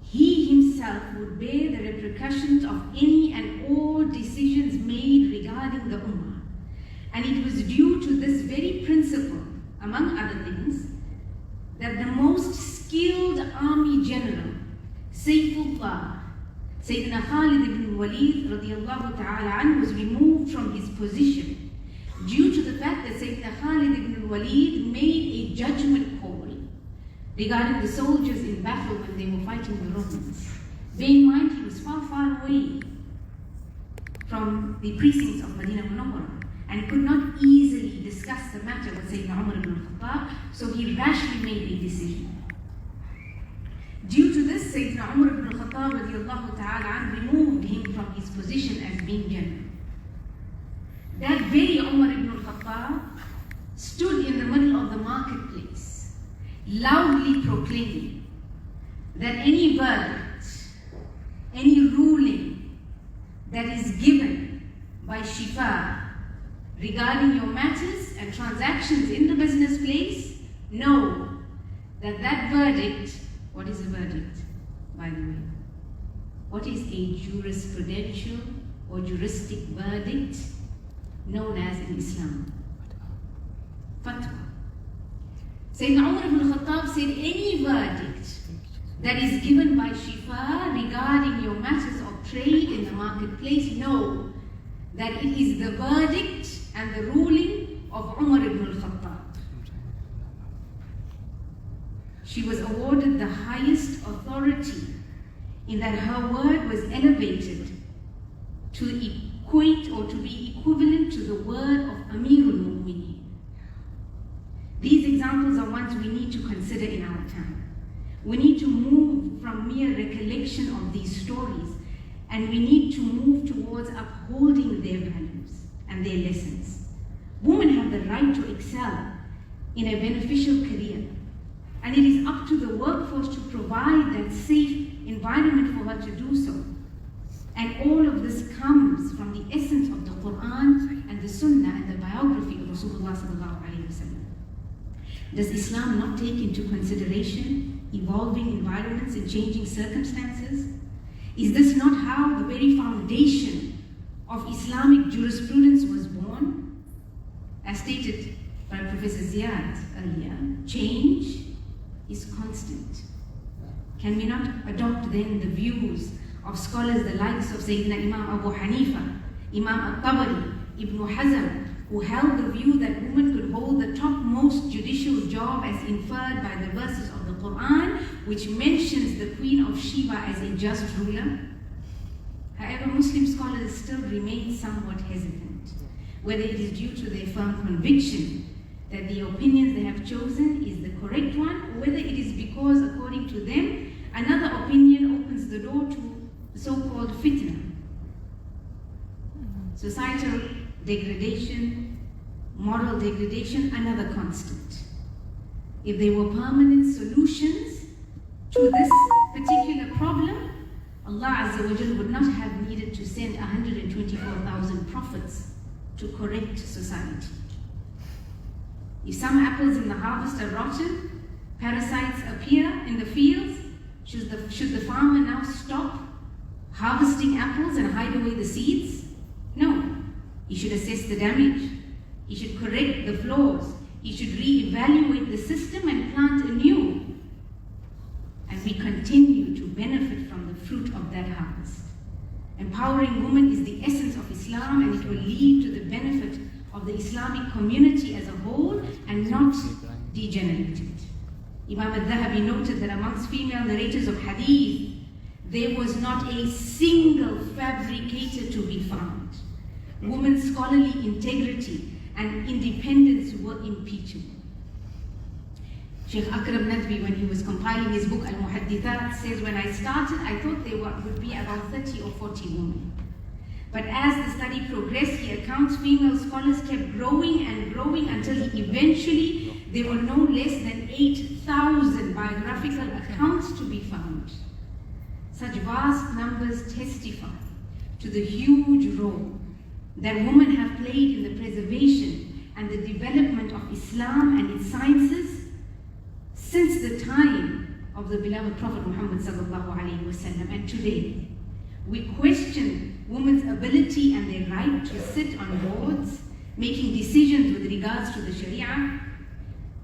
he himself would bear the repercussions of any and all decisions made regarding the Ummah. And it was due to this very principle, among other things, that the most skilled army general, Sayyidina Khalid ibn Walid radiallahu ta'ala an, was removed from his position due to the fact that Sayyidina Khalid ibn Walid made a judgment call regarding the soldiers in battle when they were fighting the Romans. Bear in mind, he was far, far away from the precincts of Medina Munawwara and could not easily discuss the matter with Sayyidina Umar ibn al-Khattab, so he rashly made a decision. Due to this, Sayyidina Umar ibn al-Khattab radiallahu ta'ala removed him from his position as being general. That very Umar ibn al-Khattab stood in the middle of the marketplace, loudly proclaiming that any verdict, any ruling that is given by Shifa regarding your matters and transactions in the business place, know that that verdict, what is a verdict, by the way? What is a jurisprudential or juristic verdict known as in Islam? Fatwa. Sayyidina Umar ibn al-Khattab said any verdict that is given by Shifa regarding your matters of trade in the marketplace, know that it is the verdict and the ruling of Umar ibn al-Khattab. She was awarded the highest authority in that her word was elevated to equate or to be equivalent to the word of Amirul Mu'mineen. These examples are ones we need to consider in our time. We need to move from mere recollection of these stories, and we need to move towards upholding their values and their lessons. Women have the right to excel in a beneficial career, and it is up to the workforce to provide that safe environment for her to do so. And all of this comes from the essence of the Quran and the Sunnah and the biography of Rasulullah sallallahu alaihi wasallam. Does Islam not take into consideration evolving environments and changing circumstances? Is this not how the very foundation of Islamic jurisprudence was born? As stated by Professor Ziad earlier, change is constant. Can we not adopt then the views of scholars the likes of Sayyidina Imam Abu Hanifa, Imam al-Tabari, Ibn Hazm, who held the view that women could hold the topmost judicial job as inferred by the verses of the Quran, which mentions the Queen of Sheba as a just ruler? However, Muslim scholars still remain somewhat hesitant, whether it is due to their firm conviction that the opinions they have chosen is the correct one, or whether it is because, according to them, another opinion opens the door to so-called fitna. Societal degradation, moral degradation, another constant. If there were permanent solutions to this particular problem, Allah Azza wa Jal would not have needed to send 124,000 prophets to correct society. If some apples in the harvest are rotten, parasites appear in the fields, should the farmer now stop harvesting apples and hide away the seeds? No. He should assess the damage. He should correct the flaws. He should re-evaluate the system and plant anew. And we continue to benefit from the fruit of that harvest. Empowering women is the essence of Islam, and it will lead to the benefit of the Islamic community as a whole and not degenerate it. Imam al-Dhahabi noted that amongst female narrators of hadith, there was not a single fabricator to be found. Women's scholarly integrity and independence were impeachable. Sheikh Akram Nadvi, when he was compiling his book Al-Muhaddithat, says, when I started, I thought there would be about 30 or 40 women. But as the study progressed, he accounts female scholars kept growing and growing until eventually there were no less than 8,000 biographical accounts to be found. such vast numbers testify to the huge role that women have played in the preservation and the development of Islam and its sciences since the time of the beloved Prophet Muhammad sallallahu alaihi wasallam. And today, we question women's ability and their right to sit on boards, making decisions with regards to the Sharia.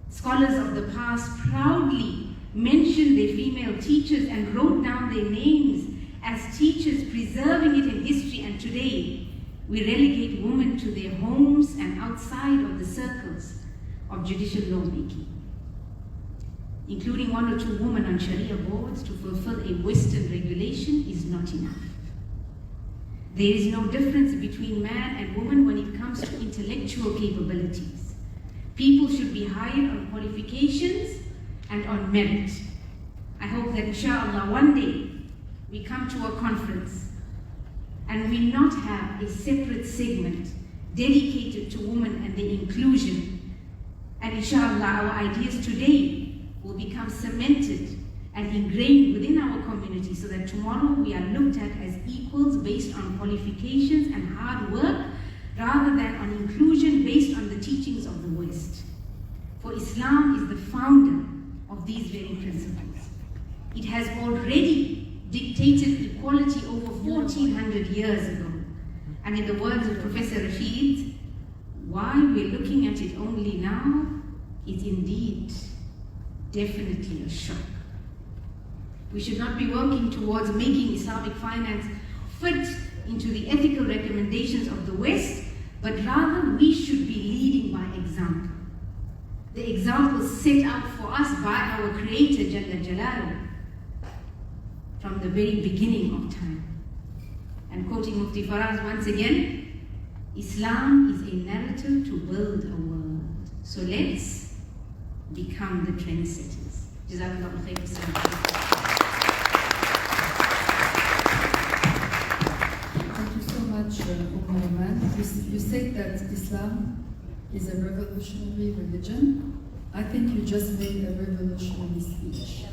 Scholars of the past proudly mentioned their female teachers and wrote down their names as teachers, preserving it in history. And today, we relegate women to their homes and outside of the circles of judicial lawmaking. Including 1 or 2 women on Sharia boards to fulfill a Western regulation is not enough. There is no difference between man and woman when it comes to intellectual capabilities. People should be hired on qualifications and on merit. I hope that inshallah one day we come to a conference and we not have a separate segment dedicated to women and their inclusion. And inshallah our ideas today will become cemented and ingrained within our community so that tomorrow we are looked at as equals based on qualifications and hard work rather than on inclusion based on the teachings of the West. For Islam is the founder of these very principles. It has already dictated equality over 1400 years ago. And in the words of Professor Rashid, why we're looking at it only now is indeed definitely a shock. We should not be working towards making Islamic finance fit into the ethical recommendations of the West, but rather we should be leading by example. The example set out for us by our Creator Jalla Jalaluhu from the very beginning of time. And quoting Mufti Faraz once again, Islam is a narrative to build a world. So let's become the trendsetters. Jazakallahu khairan. Thank you so much, Umme Rooman. You said that Islam is a revolutionary religion. I think you just made a revolutionary speech.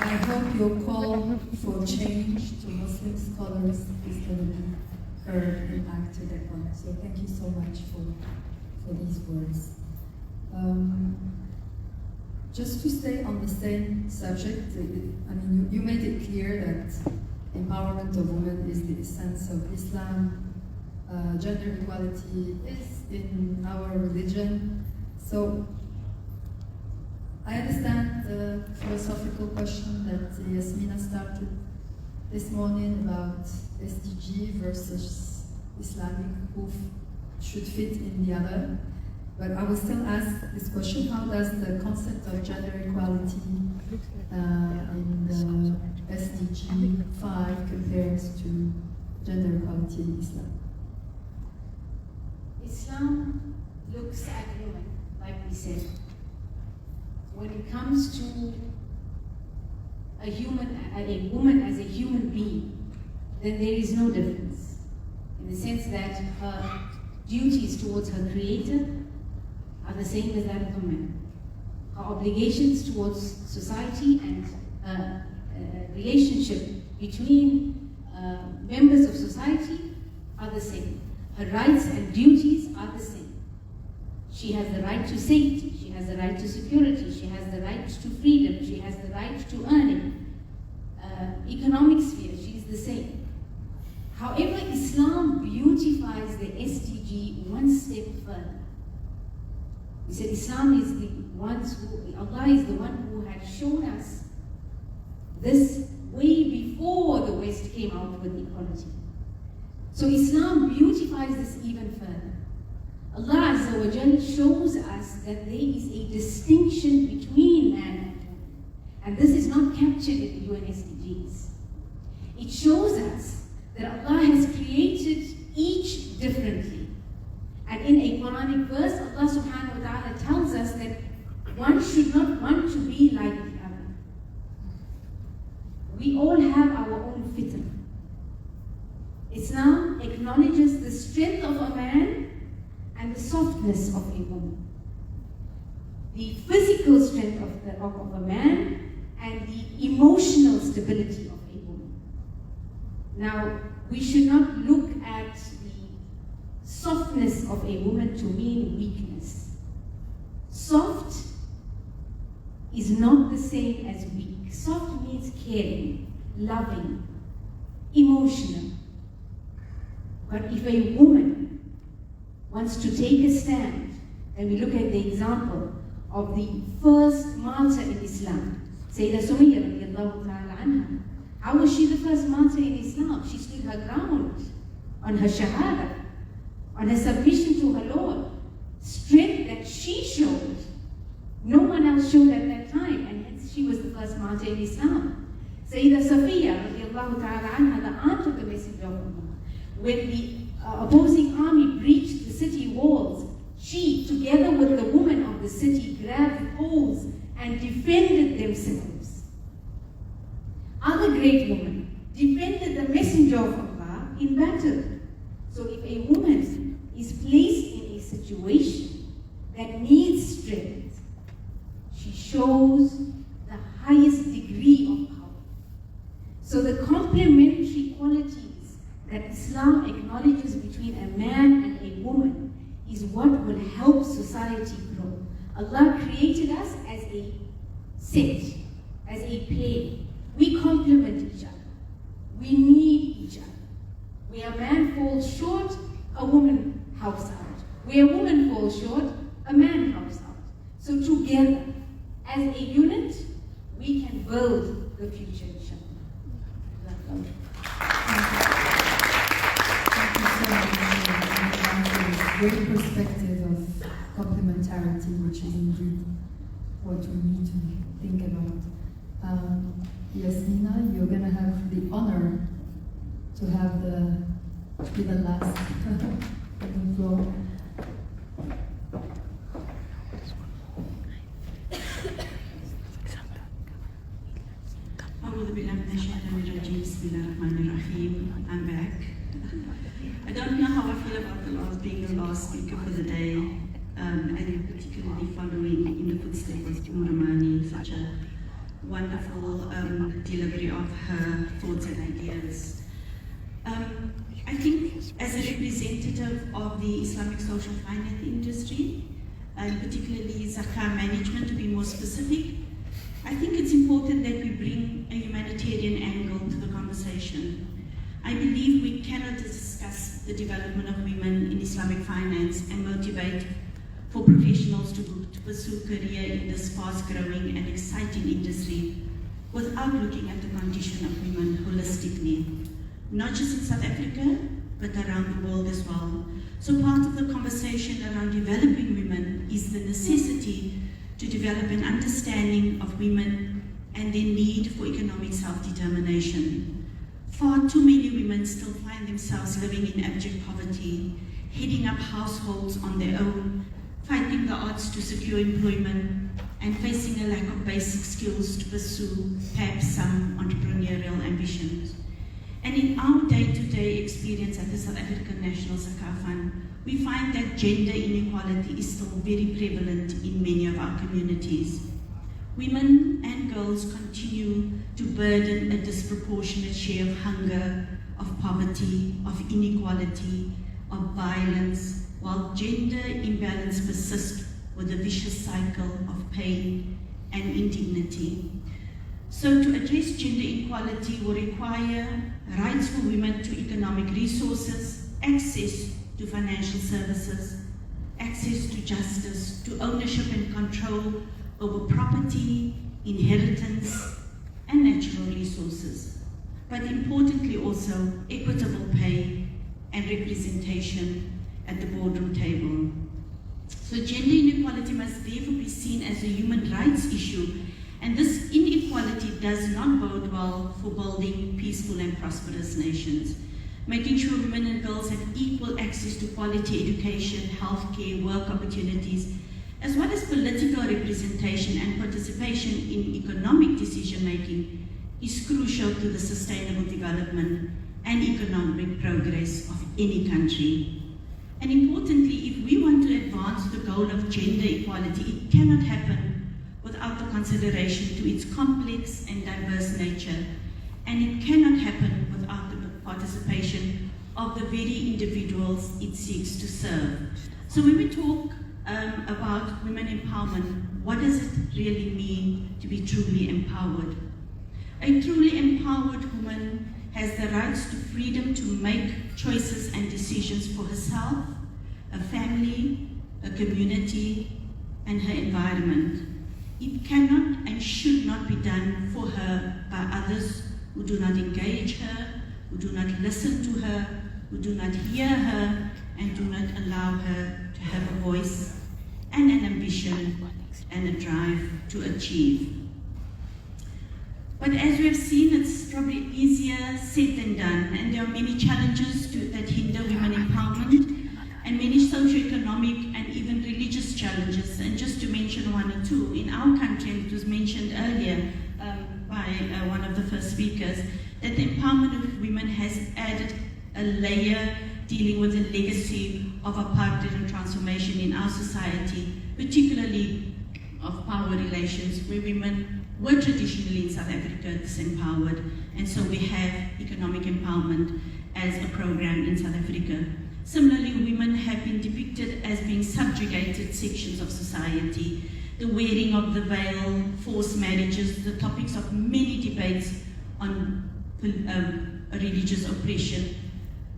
I hope your call for change to Muslim scholars is going to be heard and acted upon. So thank you so much for these words. Just to stay on the same subject, I mean, you made it clear that empowerment of women is the essence of Islam. Gender equality is in our religion. So I understand the philosophical question that Yasmina started this morning about SDG versus Islamic, who should fit in the other. But I will still ask this question: how does the concept of gender equality in the SDG 5 compares to gender equality in Islam? Islam looks at women, like we said. When it comes to a woman as a human being, then there is no difference. In the sense that her duties towards her Creator are the same as that of a man. Her obligations towards society and relationship between members of society are the same. Her rights and duties are the same. She has the right to safety, she has the right to security, she has the right to freedom, she has the right to earning. Economic sphere, she is the same. However, Islam beautifies the SDG one step further. We said Islam is Allah is the one who had shown us this way before the West came out with equality. So Islam beautifies this even further. Allah Azza wa Jal shows us that there is a distinction between man and woman. And this is not captured in the UN SDGs. It shows us that Allah has created each differently. And in a Quranic verse, Allah subhanahu wa ta'ala tells us that one should not want to be like the other. We all have our own fitr. Islam acknowledges the strength of a man and the softness of a woman. the physical strength of a man and the emotional stability of a woman. Now, we should not look at the softness of a woman to mean weakness. Soft is not the same as weak. Soft means caring, loving, emotional. But if a woman wants to take a stand, and we look at the example of the first martyr in Islam, Sayyidah Sumayya radiallahu ta'ala anha. How was she the first martyr in Islam? She stood her ground on her shahada, on her submission to her Lord. Strength that she showed, no one else showed at that time, and hence she was the first martyr in Islam. Sayyidah Safiya radiallahu ta'ala anha, the aunt of the Messenger of Allah, when the opposing army breached the city walls, she, together with the women of the city, grabbed poles and defended themselves. Other great women defended the Messenger of Allah in battle. So if a woman is placed in a situation that needs strength, she shows the highest degree of power. So the complementary qualities that Islam acknowledges between a man and a woman is what will help society grow. Allah created us as a set, as a pair. We complement each other. We need each other. Where a man falls short, a woman helps out. Where a woman falls short, a man helps out. So together, as a unit, we can build the future, inshallah. Great perspective of complementarity, which is indeed what we need to think about. Yasmina, you're going to have the honor to have be the last on the floor. I'm back. I don't know how I feel about being the last speaker for the day, and particularly following in the footsteps of Umme Rooman, such a wonderful delivery of her thoughts and ideas. I think as a representative of the Islamic social finance industry, and particularly zakah management to be more specific, I think it's important that we bring a humanitarian angle to the conversation. I believe we cannot discuss the development of women in Islamic finance and motivate for professionals to pursue career in this fast-growing and exciting industry without looking at the condition of women holistically, not just in South Africa, but around the world as well. So part of the conversation around developing women is the necessity to develop an understanding of women and their need for economic self-determination. Far too many women still find themselves living in abject poverty, heading up households on their own, fighting the odds to secure employment, and facing a lack of basic skills to pursue perhaps some entrepreneurial ambitions. And in our day-to-day experience at the South African National Zakah Fund, we find that gender inequality is still very prevalent in many of our communities. Women and girls continue to burden a disproportionate share of hunger, of poverty, of inequality, of violence, while gender imbalance persists with a vicious cycle of pain and indignity. So to address gender equality will require rights for women to economic resources, access to financial services, access to justice, to ownership and control over property, inheritance, and natural resources. But importantly also, equitable pay and representation at the boardroom table. So gender inequality must therefore be seen as a human rights issue, and this inequality does not bode well for building peaceful and prosperous nations. Making sure women and girls have equal access to quality education, healthcare, work opportunities, as well as political representation and participation in economic decision-making is crucial to the sustainable development and economic progress of any country. And importantly, if we want to advance the goals goal of gender equality, it cannot happen without the consideration to its complex and diverse nature, and it cannot happen without the participation of the very individuals it seeks to serve. So when we talk about women empowerment, what does it really mean to be truly empowered? A truly empowered woman has the rights to freedom to make choices and decisions for herself, her family, her community, and her environment. It cannot and should not be done for her by others who do not engage her, who do not listen to her, who do not hear her, and do not allow her to have a voice and an ambition and a drive to achieve. But as we have seen, it's probably easier said than done, and there are many challenges that hinder women empowerment, and many socio-economic and even religious challenges. And just to mention one or two, in our country, and it was mentioned earlier by one of the first speakers, that the empowerment of women has added a layer dealing with the legacy of apartheid and transformation in our society, particularly of power relations, where women were traditionally in South Africa disempowered, and so we have economic empowerment as a program in South Africa. Similarly, women have been depicted as being subjugated sections of society, the wearing of the veil, forced marriages, the topics of many debates on religious oppression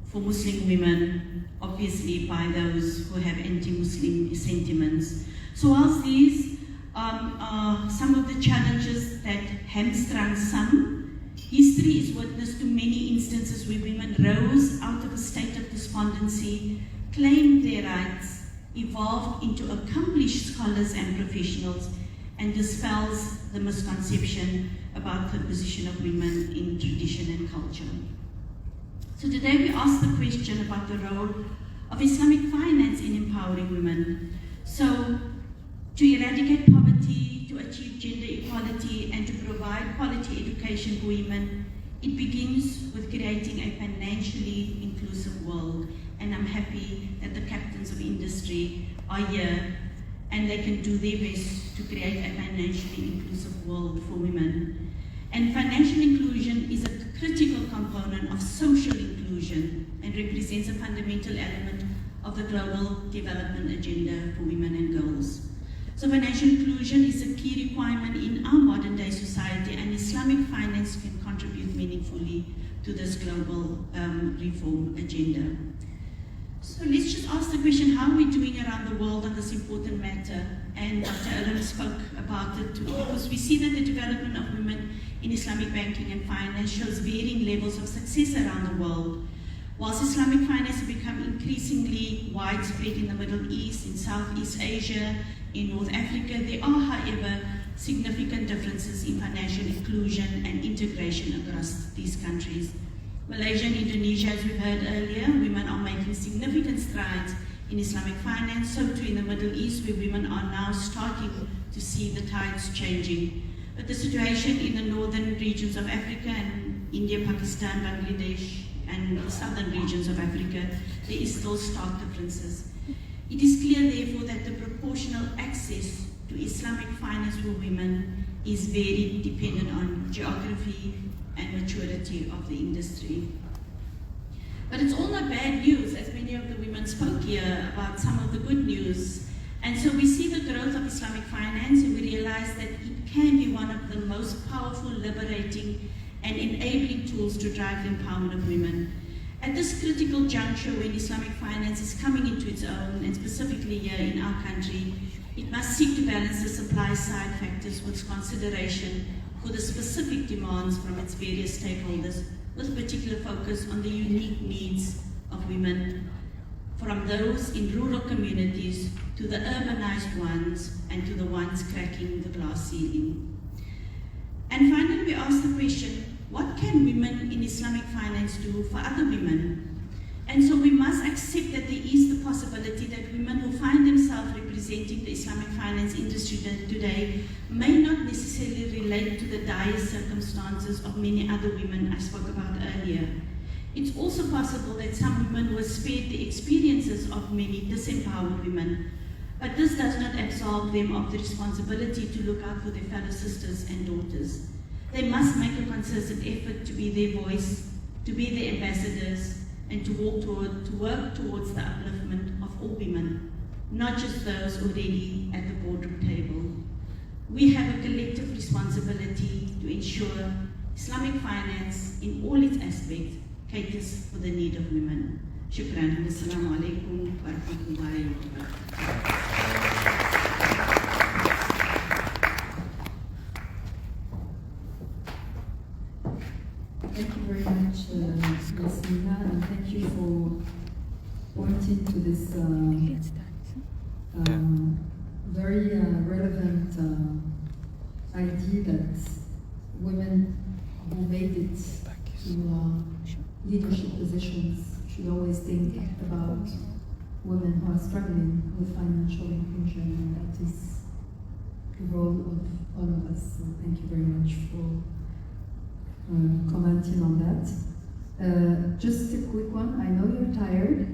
for Muslim women, obviously by those who have anti-Muslim sentiments. So whilst these are some of the challenges that hamstrung some, history is witness to many instances where women rose out of a state of despondency, claimed their rights, evolved into accomplished scholars and professionals, and dispels the misconception about the position of women in tradition and culture. So today we ask the question about the role of Islamic finance in empowering women. So to eradicate poverty, to achieve gender equality, and to provide quality education for women, it begins with creating a financially inclusive world. And I'm happy that the captains of industry are here and they can do their best to create a financially inclusive world for women. And financial inclusion is a critical component of social inclusion and represents a fundamental element of the global development agenda for women and girls. So financial inclusion is a key requirement in our modern day society, and Islamic finance can contribute meaningfully to this global reform agenda. So let's just ask the question, how are we doing around the world on this important matter? And Dr. Irum spoke about it too, because we see that the development of women in Islamic banking and finance shows varying levels of success around the world. Whilst Islamic finance has become increasingly widespread in the Middle East, in Southeast Asia, in North Africa, there are, however, significant differences in financial inclusion and integration across these countries. Malaysia and Indonesia, as we've heard earlier, women are making significant strides in Islamic finance, so too in the Middle East, where women are now starting to see the tides changing. But the situation in the northern regions of Africa and India, Pakistan, Bangladesh, and the southern regions of Africa, there is still stark differences. It is clear, therefore, that the proportional access to Islamic finance for women is very dependent on geography and maturity of the industry. But it's all not bad news, as many of the women spoke here about some of the good news. And so we see the growth of Islamic finance, and we realize that it can be one of the most powerful, liberating, and enabling tools to drive the empowerment of women. At this critical juncture when Islamic finance is coming into its own, and specifically here in our country, it must seek to balance the supply side factors with consideration for the specific demands from its various stakeholders, with particular focus on the unique needs of women, from those in rural communities to the urbanized ones and to the ones cracking the glass ceiling. And finally, we ask the question, what can women in Islamic finance do for other women? And so we must accept that there is the possibility that women who find themselves representing the Islamic finance industry today may not necessarily relate to the dire circumstances of many other women I spoke about earlier. It's also possible that some women were spared the experiences of many disempowered women, But this does not absolve them of the responsibility to look out for their fellow sisters and daughters. They must make a concerted effort to be their voice, to be their ambassadors, and to work towards the upliftment of all women, not just those already at the boardroom table. We have a collective responsibility to ensure Islamic finance in all its aspects caters for the need of women. Shukran. Assalamu alaikum wa rahmatullahi wa barakatuh. Thank you very much, Yasmina, and thank you for pointing to this very relevant idea that women who made it to leadership positions should always think about women who are struggling with financial inclusion, and that is the role of all of us. So thank you very much for commenting on that. Just a quick one, I know you're tired.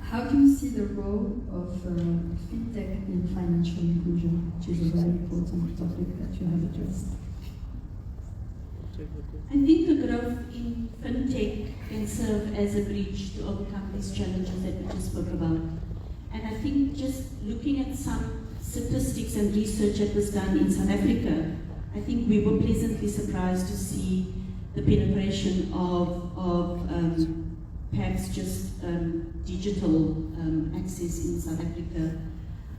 How do you see the role of fintech in financial inclusion, which is a very important topic that you have addressed? I think the growth in fintech can serve as a bridge to overcome these challenges that we just spoke about. And I think just looking at some statistics and research that was done in South Africa, I think we were pleasantly surprised to see the penetration of perhaps just digital access in South Africa.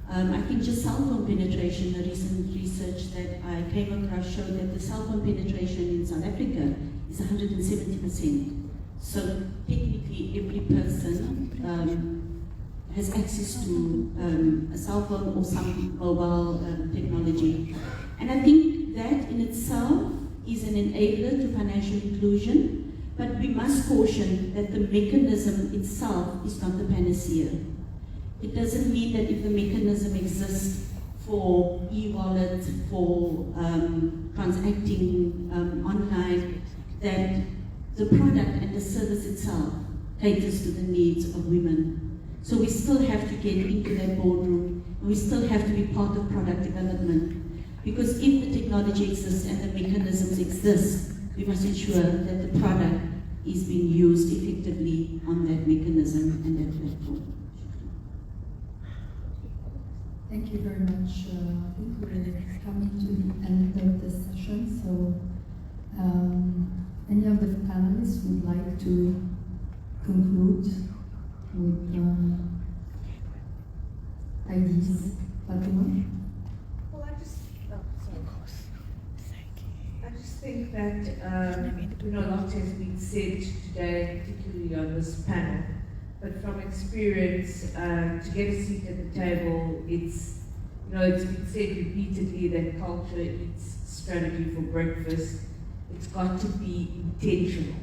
I think just cell phone penetration, the recent research that I came across showed that the cell phone penetration in South Africa is 170%. So technically every person has access to a cell phone or some mobile technology. And I think that in itself is an enabler to financial inclusion, but we must caution that the mechanism itself is not the panacea. It doesn't mean that if the mechanism exists for e-wallet, for transacting online, that the product and the service itself caters to the needs of women. So we still have to get into that boardroom, and we still have to be part of product development. Because if the technology exists and the mechanisms exist, we must ensure that the product is being used effectively on that mechanism and that platform. Thank you very much. I think we're coming to the end of this session, so any of the panelists would like to conclude with ideas? Fatima? Well, I just think that a lot has been said today, particularly on this panel. But from experience, to get a seat at the table, it's been said repeatedly that culture eats strategy for breakfast. It's got to be intentional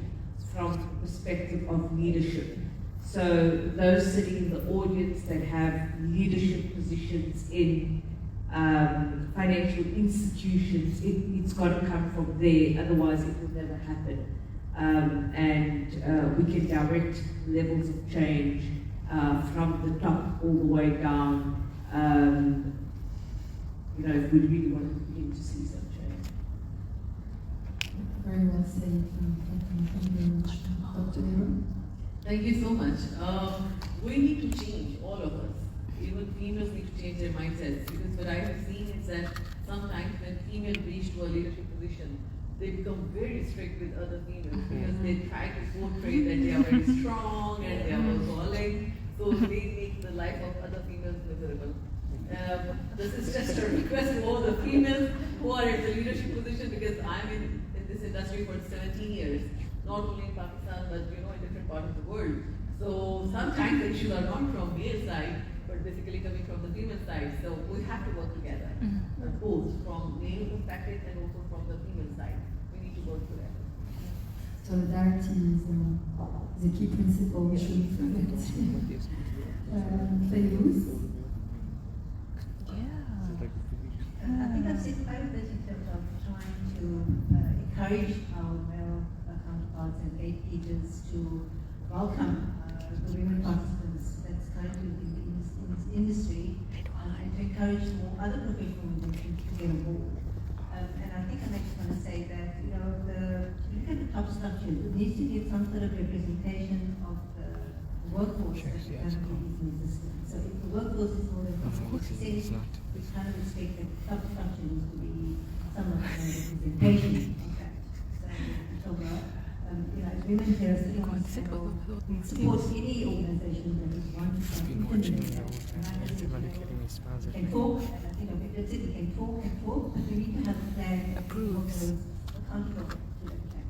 from the perspective of leadership. So those sitting in the audience that have leadership positions in financial institutions, it's got to come from there, otherwise it will never happen. And we can direct levels of change from the top all the way down, if we really want to begin to see some change. Very well said. Thank you very much. Dr. Irum? Thank you so much. We need to change, all of us. Even females need to change their mindsets, because what I have seen is that sometimes when females reach to a leadership position, they become very strict with other females because they try to portray that they are very strong and they are workaholic, so they make the life of other females miserable. This is just a request to all the females who are in the leadership position, because I'm in this industry for 17 years, not only in Pakistan but in different parts of the world. So sometimes the issues are not from male side, but basically coming from the female side. So we have to work together, both from male perspective and also from the female side. We need to work together. Solidarity is a key principle we shouldn't forget. Fayruz? I think I've said quite a bit in terms of trying to encourage our male counterparts and gatekeepers to welcome the women participants that's currently in the industry and to encourage more other professional women to get on board. And I think I just want to say that, you know, look at the top structure. It needs to get some sort of representation of the workforce that currently is in existence. So if the workforce is more than 50%, we kind of expect that the top structure needs to be somewhat of a representation of that. So, you know, as women here are sitting on this panel, we support any organization that is one to we can talk, and you know, that's it, we can talk and talk, but we need to have a plan that approves accountable to that plan.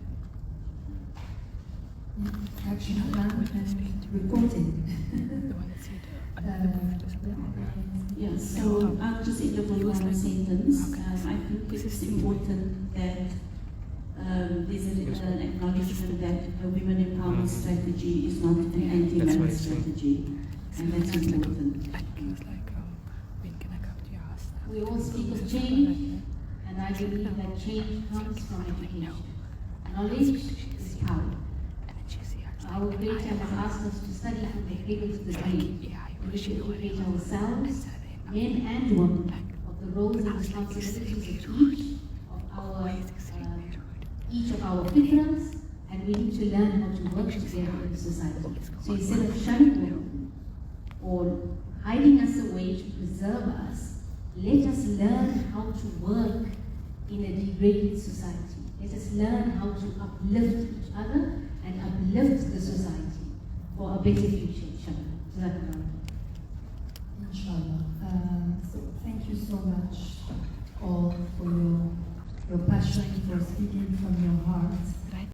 Action plan and reporting. Yes, so I'll just end up with one sentence. I think it's important that there's an acknowledgement that a women empowerment strategy is not an anti-man strategy, and that's important. We all speak of change, and I believe that change comes from education. Knowledge is power. Our Creator has asked us to study from the cradle to the grave. We should educate ourselves, men and women, of the roles and responsibilities of each of our fitrahs, and we need to learn how to work together in society. So instead of shunning women or hiding us away to preserve us, let us learn how to work in a degraded society. Let us learn how to uplift each other and uplift the society for a better future, inshallah.